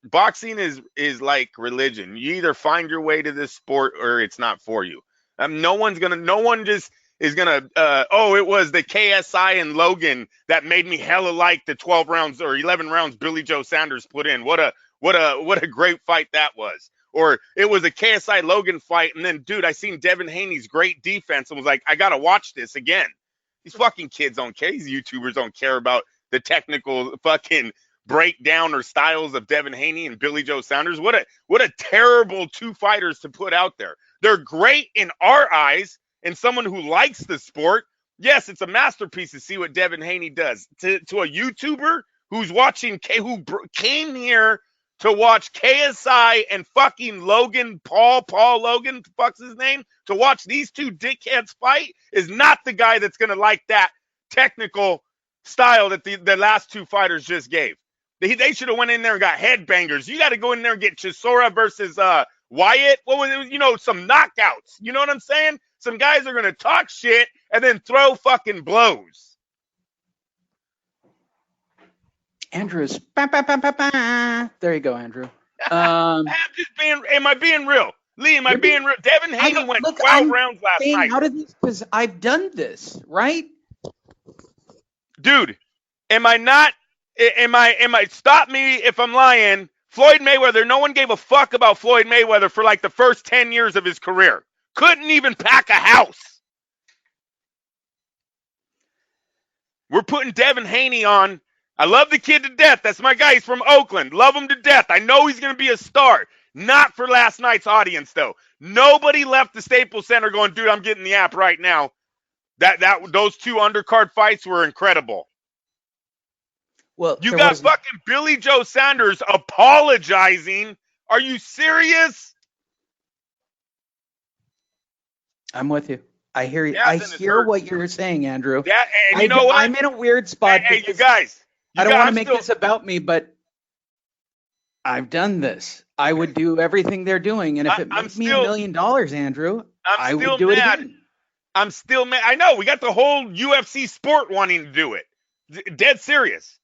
Boxing is like religion. You either find your way to this sport or it's not for you. No one just is gonna it was the KSI and Logan that made me hella like the 12 rounds or 11 rounds Billy Joe Saunders put in. What a great fight that was. Or it was a KSI Logan fight, and then dude, I seen Devin Haney's great defense and was like, I gotta watch this again. These fucking kids don't care. These YouTubers don't care about the technical fucking breakdown or styles of Devin Haney and Billy Joe Saunders. What a terrible two fighters to put out there. They're great in our eyes, and someone who likes the sport. Yes, it's a masterpiece to see what Devin Haney does. To a YouTuber who's watching, who came here to watch KSI and fucking Logan Paul Logan, fuck's his name, to watch these two dickheads fight, is not the guy that's going to like that technical style that the last two fighters just gave. They should have went in there and got headbangers. You got to go in there and get Chisora versus Wyatt. What was it? Some knockouts. You know what I'm saying? Some guys are going to talk shit and then throw fucking blows. Andrew's. There you go, Andrew. I'm just am I being real? Lee, am I being real? Devin Haney went 12 rounds last night. How did this? Because I've done this, right? Dude, am I stop me if I'm lying? Floyd Mayweather, no one gave a fuck about Floyd Mayweather for like the first 10 years of his career. Couldn't even pack a house. We're putting Devin Haney on. I love the kid to death. That's my guy. He's from Oakland. Love him to death. I know he's going to be a star. Not for last night's audience, though. Nobody left the Staples Center going, dude, I'm getting the app right now. Those two undercard fights were incredible. Well, you got fucking Billy Joe Saunders apologizing. Are you serious? I'm with you. I hear you. Yeah, I hear what you're saying, Andrew. Yeah, and you know what? I'm in a weird spot. Hey, you guys. I don't want to make this about me, but I've done this. I would do everything they're doing, and if it makes me $1 million, Andrew, I would do it again. I'm still mad. I know. We got the whole UFC sport wanting to do it. Dead serious.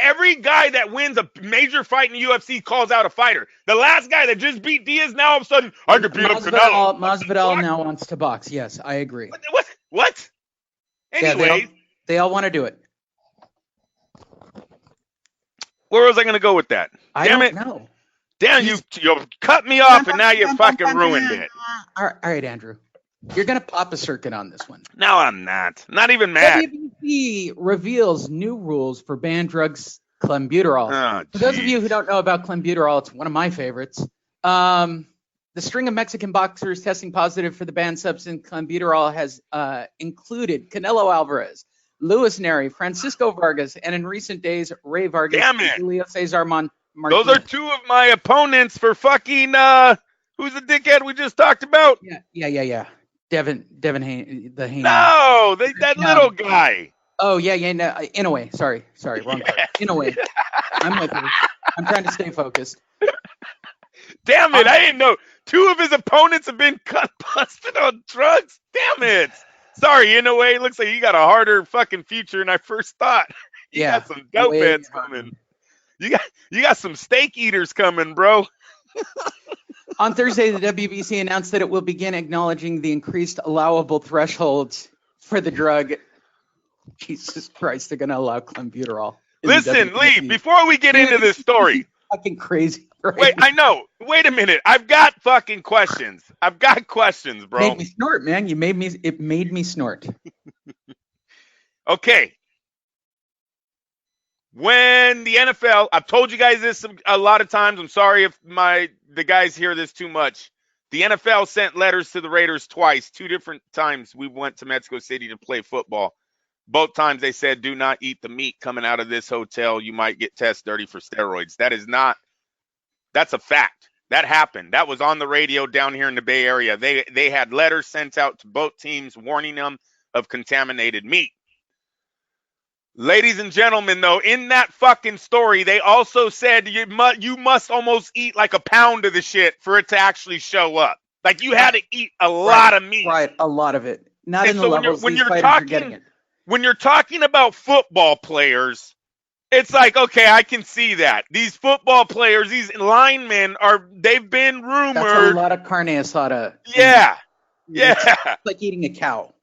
Every guy that wins a major fight in the UFC calls out a fighter. The last guy that just beat Diaz, now all of a sudden, I could beat up Canelo. Masvidal now wants to box. Yes, I agree. What? Anyways. Yeah, they all want to do it. Where was I going to go with that? I don't know. Damn, you cut me off and now you fucking ruined it. All right, Andrew. You're going to pop a circuit on this one. No, I'm not. Not even mad. WBC reveals new rules for banned drugs, clenbuterol. For those of you who don't know about clenbuterol, it's one of my favorites. The string of Mexican boxers testing positive for the banned substance clenbuterol has included Canelo Alvarez, Luis Neri, Francisco Vargas, and in recent days, Ray Vargas and Julio Cesar Martinez. Those are two of my opponents for fucking, who's the dickhead we just talked about? Yeah. Devin Haney, the Haney. No, that little guy. Oh, yeah, no, in a way. Sorry, wrong part. In a way. I'm with you. I'm trying to stay focused. Damn it, I didn't know. Two of his opponents have been busted on drugs? Damn it. Sorry, in a way, it looks like you got a harder fucking future than I first thought. You got some dope heads coming. You got some steak eaters coming, bro. On Thursday, the WBC announced that it will begin acknowledging the increased allowable thresholds for the drug. Jesus Christ, they're going to allow clenbuterol. Listen, Lee, before we get into this story. Fucking crazy. Right? Wait, I know. Wait a minute. I've got fucking questions. Bro. Made me snort, man. It made me snort. Okay. When the NFL, I've told you guys this a lot of times. I'm sorry if the guys hear this too much. The NFL sent letters to the Raiders twice. 2 different times we went to Mexico City to play football. Both times they said, do not eat the meat coming out of this hotel. You might get test dirty for steroids. That's a fact. That happened. That was on the radio down here in the Bay Area. They had letters sent out to both teams warning them of contaminated meat. Ladies and gentlemen, though, in that fucking story, they also said you must almost eat like a pound of the shit for it to actually show up. Like you had to eat a lot of meat. Right, a lot of it. Not in the levels when these fighters are getting it. When you're talking about football players, it's like, okay, I can see that. These football players, these linemen they've been rumored. That's a lot of carne asada. Yeah. It's like eating a cow.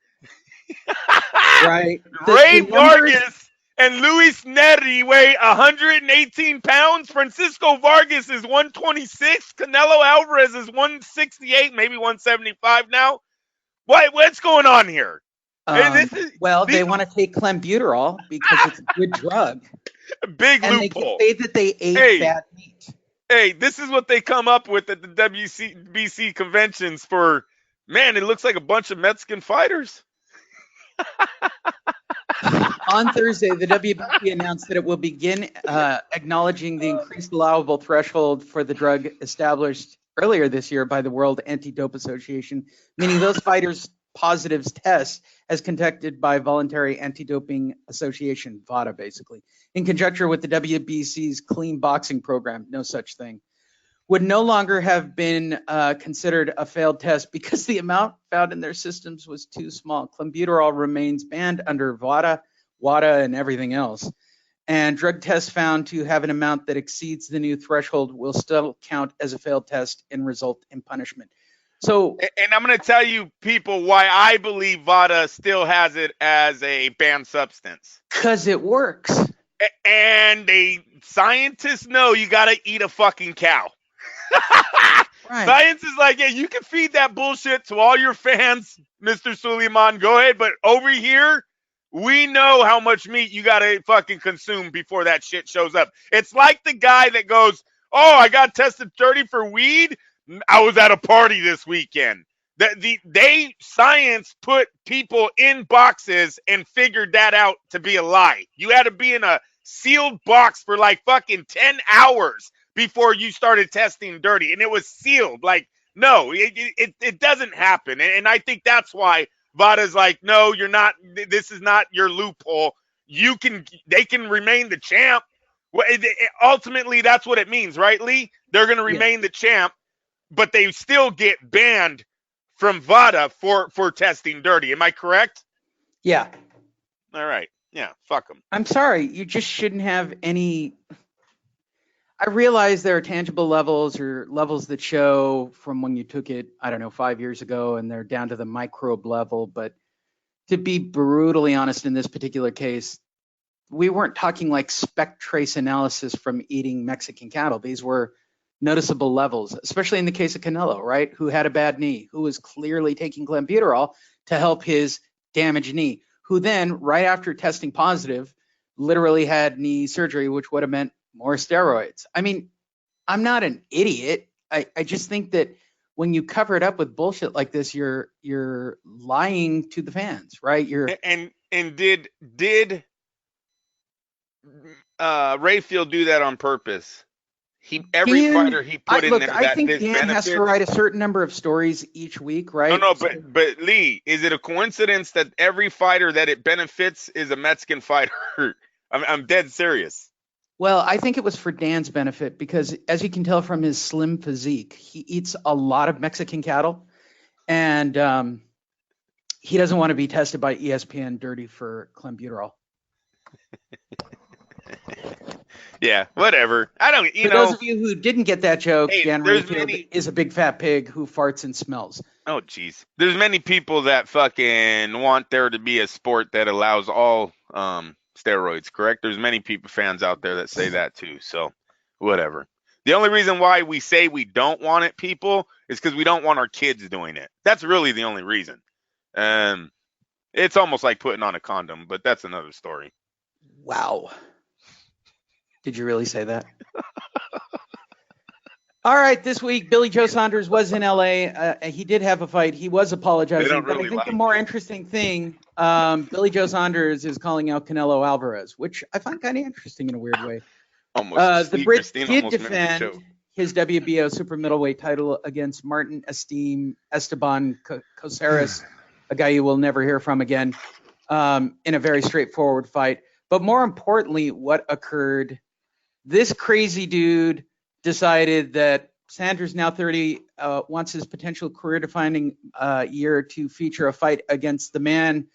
Right? Ray Vargas and Luis Neri weigh 118 pounds. Francisco Vargas is 126. Canelo Alvarez is 168, maybe 175 now. What's going on here? They want to take clenbuterol because it's a good drug. Big and loophole. They can say that they ate bad meat. Hey, this is what they come up with at the WBC conventions for, man, it looks like a bunch of Mexican fighters. On Thursday, the WBC announced that it will begin acknowledging the increased allowable threshold for the drug established earlier this year by the World Anti-Dope Association, meaning those fighters' positives tests as conducted by Voluntary Anti-Doping Association, VADA, basically, in conjunction with the WBC's clean boxing program, no such thing, would no longer have been considered a failed test because the amount found in their systems was too small. Clenbuterol remains banned under VADA, WADA, and everything else. And drug tests found to have an amount that exceeds the new threshold will still count as a failed test and result in punishment. So, and I'm going to tell you people why I believe VADA still has it as a banned substance. Because it works. And scientists know you got to eat a fucking cow. Right. Science is like, yeah, you can feed that bullshit to all your fans, Mr. Suleiman. Go ahead. But over here, we know how much meat you got to fucking consume before that shit shows up. It's like the guy that goes, oh, I got tested dirty for weed. I was at a party this weekend. Science put people in boxes and figured that out to be a lie. You had to be in a sealed box for like fucking 10 hours before you started testing dirty. And it was sealed. Like, no, it doesn't happen. And I think that's why VADA's like, no, you're not. This is not your loophole. They can remain the champ. Well, ultimately, that's what it means, right, Lee? They're going to remain the champ. But they still get banned from VADA for testing dirty. Am I correct? Yeah. All right. Yeah, fuck them. I'm sorry. You just shouldn't have any. I realize there are tangible levels or levels that show from when you took it, 5 years ago, and they're down to the microbe level. But to be brutally honest, in this particular case, we weren't talking like spec trace analysis from eating Mexican cattle. These were noticeable levels, especially in the case of Canelo, right? Who had a bad knee, who was clearly taking clenbuterol to help his damaged knee, who then, right after testing positive, literally had knee surgery, which would have meant more steroids. I mean, I'm not an idiot. I just think that when you cover it up with bullshit like this, you're lying to the fans, right? And did Rayfield do that on purpose? Every fighter he put in there I that think this Dan benefits. has to write a certain number of stories each week, right? No, but Lee, is it a coincidence that every fighter that it benefits is a Mexican fighter? I'm dead serious. Well, I think it was for Dan's benefit because, as you can tell from his slim physique, he eats a lot of Mexican cattle, and he doesn't want to be tested by ESPN dirty for clenbuterol. Yeah, whatever. I don't, For those of you who didn't get that joke, Hey, Dan there's Rayfield is a big fat pig who farts and smells. Oh, jeez. There's many people that fucking want there to be a sport that allows all steroids, correct? There's many people, fans out there that say that too. So, whatever. The only reason why we say we don't want it, people, is because we don't want our kids doing it. That's really the only reason. It's almost like putting on a condom, but that's another story. Wow. Did you really say that? All right, this week, Billy Joe Saunders was in L.A. He did have a fight. He was apologizing. Really but I think the more interesting thing, Billy Joe Saunders is calling out Canelo Alvarez, which I find kind of interesting in a weird way. The Brit did defend his WBO super middleweight title against Martin Esteban Caceres, a guy you will never hear from again, in a very straightforward fight. But more importantly, what occurred, this crazy dude decided that Sanders, now 30, wants his potential career-defining year to feature a fight against the man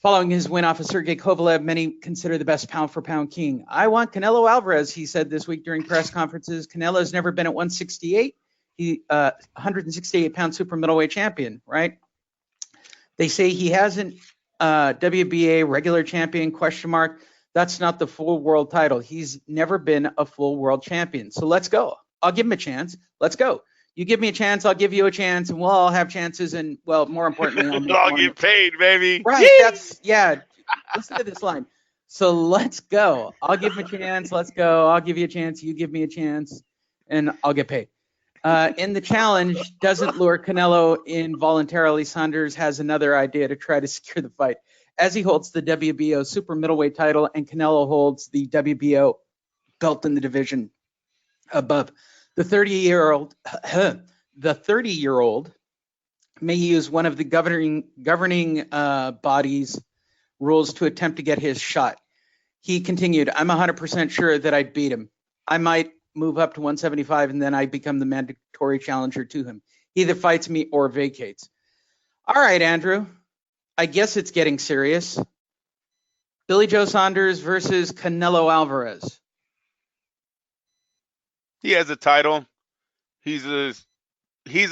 following his win off of Sergey Kovalev, many consider the best pound-for-pound king. I want Canelo Alvarez, he said this week during press conferences. Canelo's never been at 168. He 168-pound super middleweight champion, right? They say he hasn't WBA regular champion, ? That's not the full world title. He's never been a full world champion. So let's go. I'll give him a chance. Let's go. You give me a chance, I'll give you a chance, and we'll all have chances. And, well, more importantly, I'll get paid, baby. Right. Yee! That's, yeah. Listen to this line. So let's go. I'll give him a chance. Let's go. I'll give you a chance. You give me a chance, and I'll get paid. In the challenge doesn't lure Canelo involuntarily. Saunders has another idea to try to secure the fight, as he holds the WBO super middleweight title and Canelo holds the WBO belt in the division above. The 30-year-old may use one of the governing body's rules to attempt to get his shot. He continued, I'm 100% sure that I'd beat him. I might move up to 175 and then I become the mandatory challenger to him. He either fights me or vacates. All right, Andrew. I guess it's getting serious. Billy Joe Saunders versus Canelo Alvarez. He has a title. He's a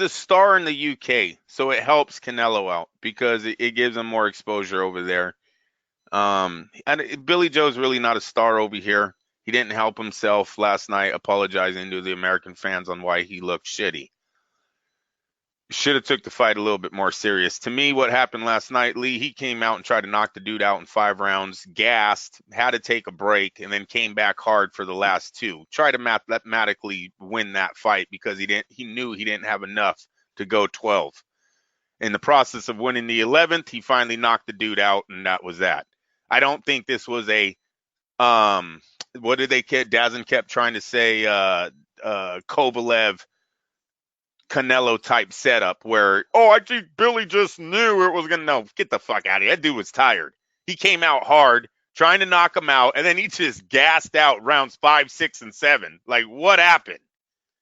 star in the UK, so it helps Canelo out because it gives him more exposure over there. And Billy Joe's really not a star over here. He didn't help himself last night, apologizing to the American fans on why he looked shitty. Should have took the fight a little bit more serious. To me, what happened last night, Lee, he came out and tried to knock the dude out in 5 rounds, gassed, had to take a break, and then came back hard for the last 2. Tried to mathematically win that fight because he knew he didn't have enough to go 12. In the process of winning the 11th, he finally knocked the dude out, and that was that. I don't think this was a what did DAZN kept trying to say, Kovalev Canelo type setup where, I think Billy just knew it was gonna. No, get the fuck out of here. That dude was tired. He came out hard trying to knock him out, and then he just gassed out rounds 5, 6, and 7. Like, what happened?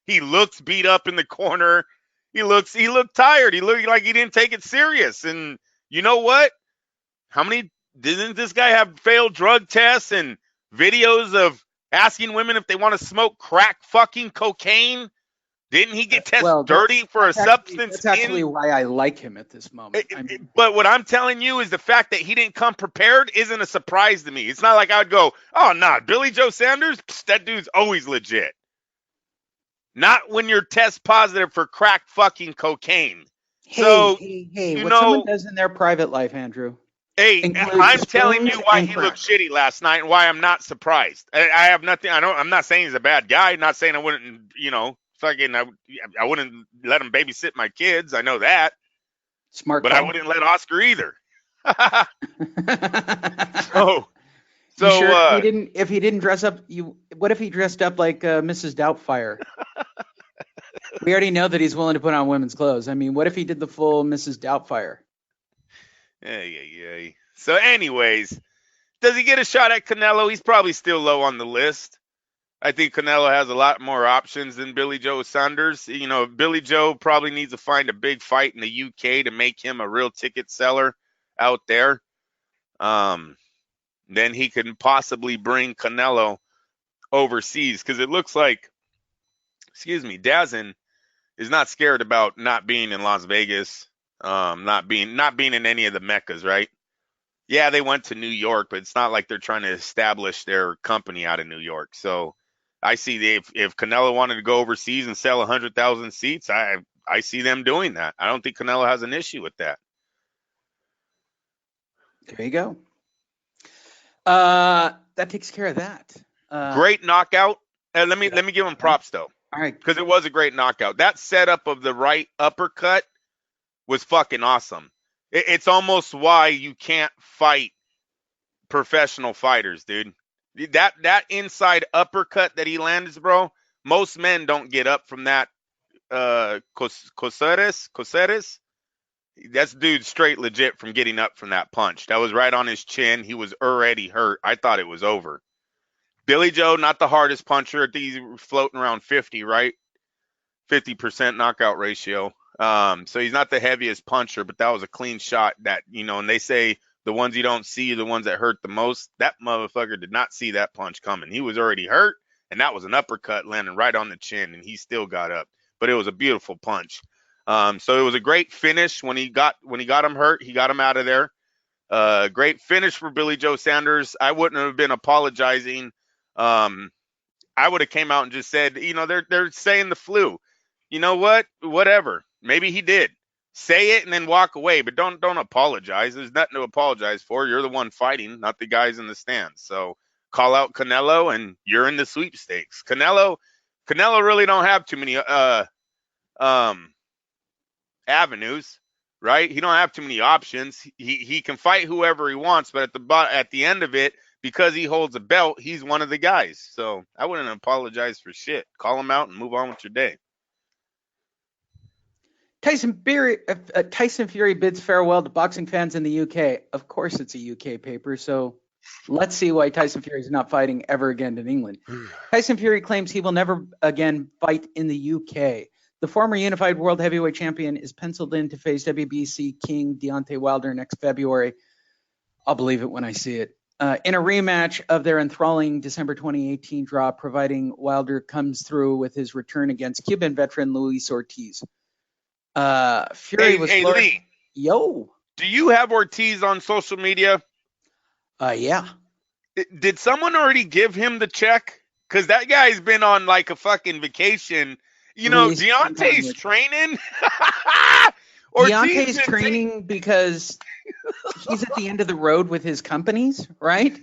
He looks beat up in the corner. He looked tired. He looked like he didn't take it serious. And you know what? Didn't this guy have failed drug tests and videos of asking women if they want to smoke crack fucking cocaine? Didn't he get tested dirty for a substance? That's actually why I like him at this moment. But what I'm telling you is the fact that he didn't come prepared isn't a surprise to me. It's not like I would go, Billy Joe Saunders, that dude's always legit. Not when you're test positive for crack fucking cocaine. Hey, you what know, someone does in their private life, Andrew. hey, includes I'm telling you spoons why and he crack. looked shitty last night and why I'm not surprised. I have nothing. I'm not saying he's a bad guy. Not saying I wouldn't, fucking, I wouldn't let him babysit my kids. I know that. Smart But call. I wouldn't let Oscar either. You sure he didn't? If he didn't dress up, what if he dressed up like Mrs. Doubtfire? We already know that he's willing to put on women's clothes. I mean, what if he did the full Mrs. Doubtfire? Yeah. So, anyways, does he get a shot at Canelo? He's probably still low on the list. I think Canelo has a lot more options than Billy Joe Saunders. Billy Joe probably needs to find a big fight in the UK to make him a real ticket seller out there. Then he can possibly bring Canelo overseas, because it looks like, DAZN is not scared about not being in Las Vegas, not being in any of the Meccas, right? Yeah, they went to New York, but it's not like they're trying to establish their company out of New York. So I see if Canelo wanted to go overseas and sell 100,000 seats, I see them doing that. I don't think Canelo has an issue with that. There you go. That takes care of that. Great knockout. Let me give him props though. All right, because it was a great knockout. That setup of the right uppercut was fucking awesome. It's almost why you can't fight professional fighters, dude. That inside uppercut that he lands, bro. Most men don't get up from that. Coseres. That's dude straight legit from getting up from that punch. That was right on his chin. He was already hurt. I thought it was over. Billy Joe, not the hardest puncher. I think he's floating around 50, right? 50% knockout ratio. So he's not the heaviest puncher, but that was a clean shot that, and they say the ones you don't see are the ones that hurt the most. That motherfucker did not see that punch coming. He was already hurt, and that was an uppercut landing right on the chin, and he still got up. But it was a beautiful punch. So it was a great finish when he got him hurt. He got him out of there. Great finish for Billy Joe Saunders. I wouldn't have been apologizing. I would have came out and just said, they're saying the flu. You know what? Whatever. Maybe he did. Say it and then walk away, but don't apologize. There's nothing to apologize for. You're the one fighting, not the guys in the stands. So call out Canelo and you're in the sweepstakes. Canelo really don't have too many avenues, right? He don't have too many options. He can fight whoever he wants, but at the end of it, because he holds a belt, he's one of the guys. So I wouldn't apologize for shit. Call him out and move on with your day. Tyson Fury bids farewell to boxing fans in the UK. Of course, it's a UK paper, so let's see why Tyson Fury is not fighting ever again in England. Tyson Fury claims he will never again fight in the UK. The former unified world heavyweight champion is penciled in to face WBC king Deontay Wilder next February. I'll believe it when I see it. In a rematch of their enthralling December 2018 draw, providing Wilder comes through with his return against Cuban veteran Luis Ortiz. Fury was Lee. Yo. Do you have Ortiz on social media? Yeah. Did someone already give him the check? Because that guy's been on like a fucking vacation. Deontay's training. Deontay's training because he's at the end of the road with his companies, right?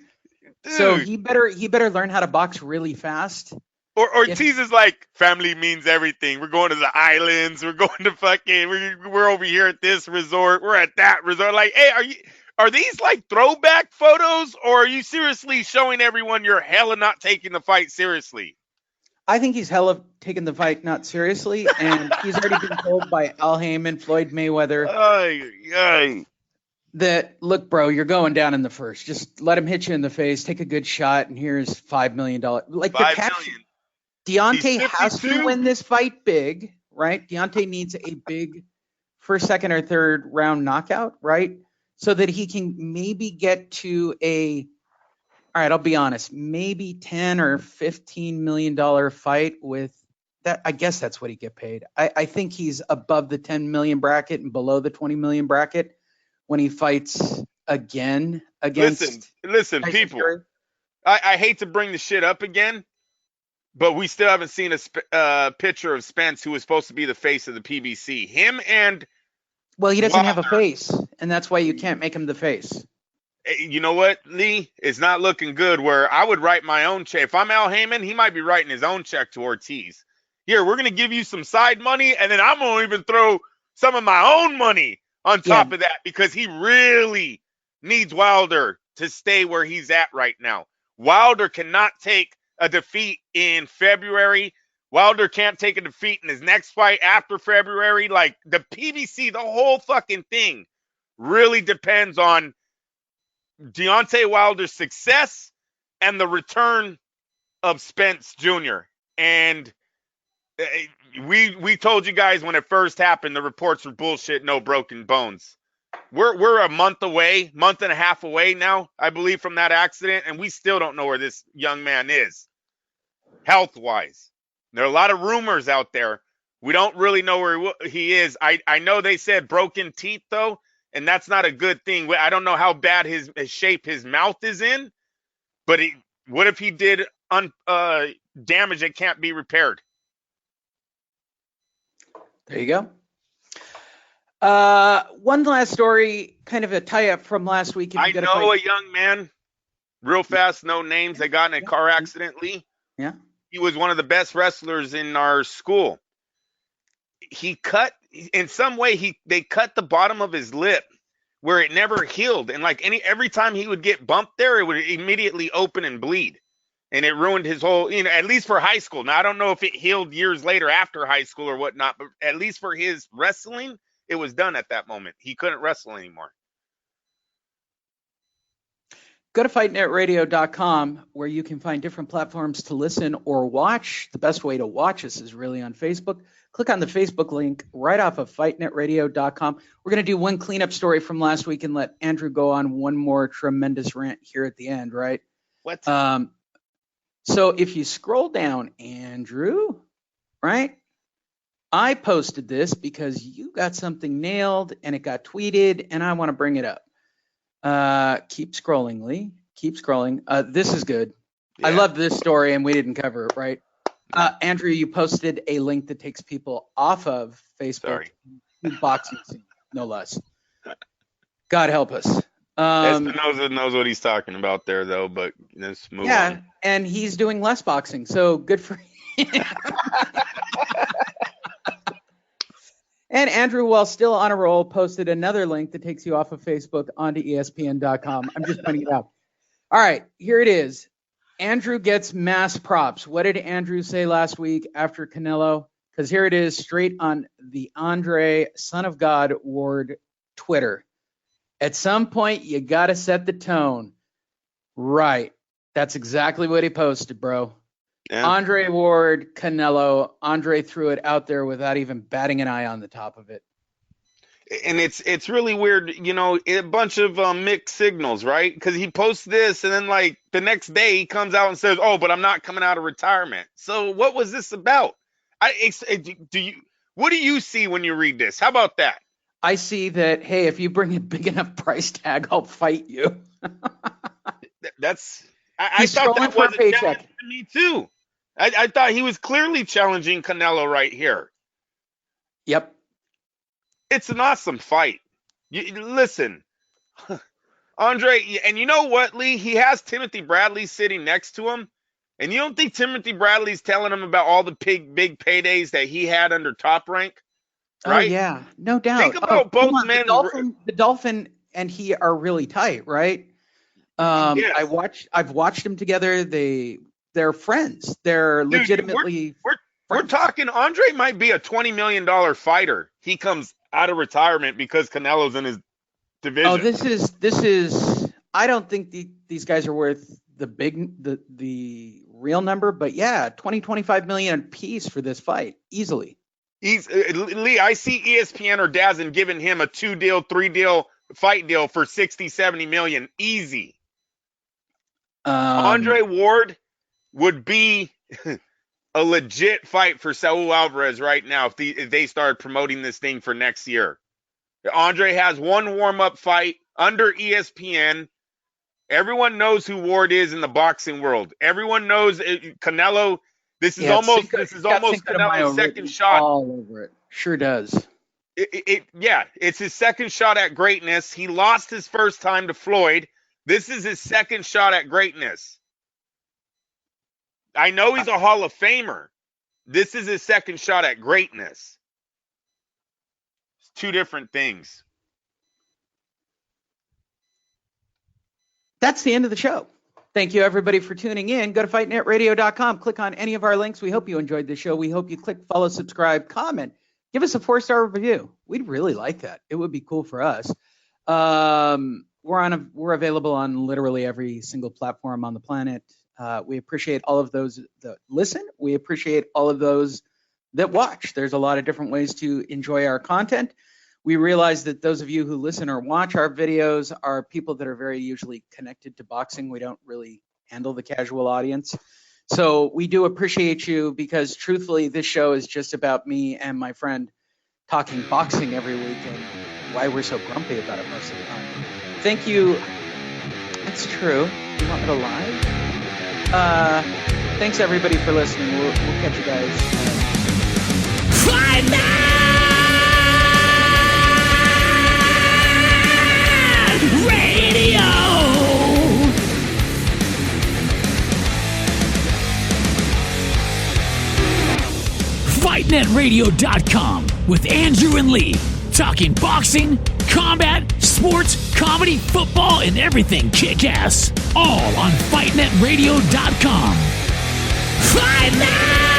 Dude. So he better learn how to box really fast. Ortiz is like, family means everything. We're going to the islands. We're going to fucking. We're over here at this resort. We're at that resort. Like, hey, are these like throwback photos, or are you seriously showing everyone you're hella not taking the fight seriously? I think he's hella taking the fight not seriously, and he's already been told by Al Heyman, Floyd Mayweather, that, look, bro, you're going down in the first. Just let him hit you in the face, take a good shot, and here's $5 million. Like $5 million. Deontay has to win this fight big, right? Deontay needs a big first, second, or third round knockout, right? So that he can maybe get to all right, I'll be honest, maybe $10 or $15 million fight with that. I guess that's what he get paid. I think he's above the 10 million bracket and below the 20 million bracket when he fights again against. Listen, people. I hate to bring the shit up again, but we still haven't seen a picture of Spence, who was supposed to be the face of the PBC. Him and Well, he doesn't have a Wilder. face, and that's why you can't make him the face. You know what, Lee? It's not looking good. Where I would write my own check. If I'm Al Heyman, he might be writing his own check to Ortiz. Here, we're gonna give you some side money, and then I'm gonna even throw some of my own money on top of that, because he really needs Wilder to stay where he's at right now. Wilder cannot take a defeat in February. Wilder can't take a defeat in his next fight after February. Like, the PBC, the whole fucking thing really depends on Deontay Wilder's success and the return of Spence Jr. And we told you guys when it first happened, the reports were bullshit, no broken bones. We're a month and a half away now, I believe, from that accident, and we still don't know where this young man is, health-wise. There are a lot of rumors out there. We don't really know where he is. I know they said broken teeth, though, and that's not a good thing. I don't know how bad his shape his mouth is in, but what if he did damage that can't be repaired? There you go. One last story, kind of a tie-up from last week. I know a young man, real fast, no names, that got in a car accident, Lee. Yeah. He was one of the best wrestlers in our school. He cut, in some way, they cut the bottom of his lip where it never healed. And like every time he would get bumped there, it would immediately open and bleed. And it ruined his whole, at least for high school. Now, I don't know if it healed years later after high school or whatnot, but at least for his wrestling, it was done at that moment. He couldn't wrestle anymore. Go to fightnetradio.com, where you can find different platforms to listen or watch. The best way to watch us is really on Facebook. Click on the Facebook link right off of fightnetradio.com. We're going to do one cleanup story from last week and let Andrew go on one more tremendous rant here at the end, right? What? So if you scroll down, Andrew, right? I posted this because you got something nailed and it got tweeted, and I want to bring it up. Keep scrolling, Lee. Keep scrolling. This is good. Yeah. I love this story, and we didn't cover it, right? Andrew, you posted a link that takes people off of Facebook. Sorry. Boxing scene, no less. God help us. Knows what he's talking about there, though, but let's move on. Yeah, and he's doing less boxing, so good for him. And Andrew, while still on a roll, posted another link that takes you off of Facebook onto ESPN.com. I'm just pointing it out. All right, here it is. Andrew gets mass props. What did Andrew say last week after Canelo? Because here it is, straight on the Andre Son of God Ward Twitter. At some point, you got to set the tone. Right. That's exactly what he posted, bro. Yeah. Andre Ward, Canelo. Andre threw it out there without even batting an eye on the top of it. And it's really weird, a bunch of mixed signals, right? Because he posts this, and then like the next day he comes out and says, "Oh, but I'm not coming out of retirement." So what was this about? What do you see when you read this? How about that? I see that, hey, if you bring a big enough price tag, I'll fight you. I thought that was a challenge to me too. I thought he was clearly challenging Canelo right here. Yep. It's an awesome fight. Listen, Andre, and you know what, Lee? He has Timothy Bradley sitting next to him, and you don't think Timothy Bradley's telling him about all the big paydays that he had under Top Rank? Right? Oh, yeah, no doubt. Think about both men. The Dolphin and he are really tight, right? Yes. I've watched them together. They're friends. They're legitimately. We're talking. Andre might be a $20 million fighter. He comes out of retirement because Canelo's in his division. Oh, this is. I don't think these guys are worth the real number, but yeah, 25 million a piece for this fight easily. Lee, I see ESPN or DAZN giving him a 2-deal, 3-deal fight deal for 60, 70 million. Easy. Andre Ward would be a legit fight for Saul Alvarez right now if they start promoting this thing for next year. Andre has one warm-up fight under ESPN. Everyone knows who Ward is in the boxing world. Everyone knows Canelo This is Yeah, almost Cinco- this is it's got almost Cinco de Mayo Canelo's second written shot. all over it. Sure does. It's his second shot at greatness. He lost his first time to Floyd. This is his second shot at greatness. I know he's a Hall of Famer. This is his second shot at greatness. It's two different things. That's the end of the show. Thank you, everybody, for tuning in. Go to fightnetradio.com. Click on any of our links. We hope you enjoyed the show. We hope you click follow, subscribe, comment. Give us a 4-star review. We'd really like that. It would be cool for us. We're available on literally every single platform on the planet. We appreciate all of those that listen. We appreciate all of those that watch. There's a lot of different ways to enjoy our content. We realize that those of you who listen or watch our videos are people that are very usually connected to boxing. We don't really handle the casual audience. So we do appreciate you because truthfully, this show is just about me and my friend talking boxing every week and why we're so grumpy about it most of the time. Thank you. That's true. You want me to lie? Thanks everybody for listening. We'll catch you guys. Fight Night Radio. FightNetRadio.com with Andrew and Lee. Talking boxing, combat, sports, comedy, football, and everything kick-ass. All on FightNetRadio.com. Fight Night!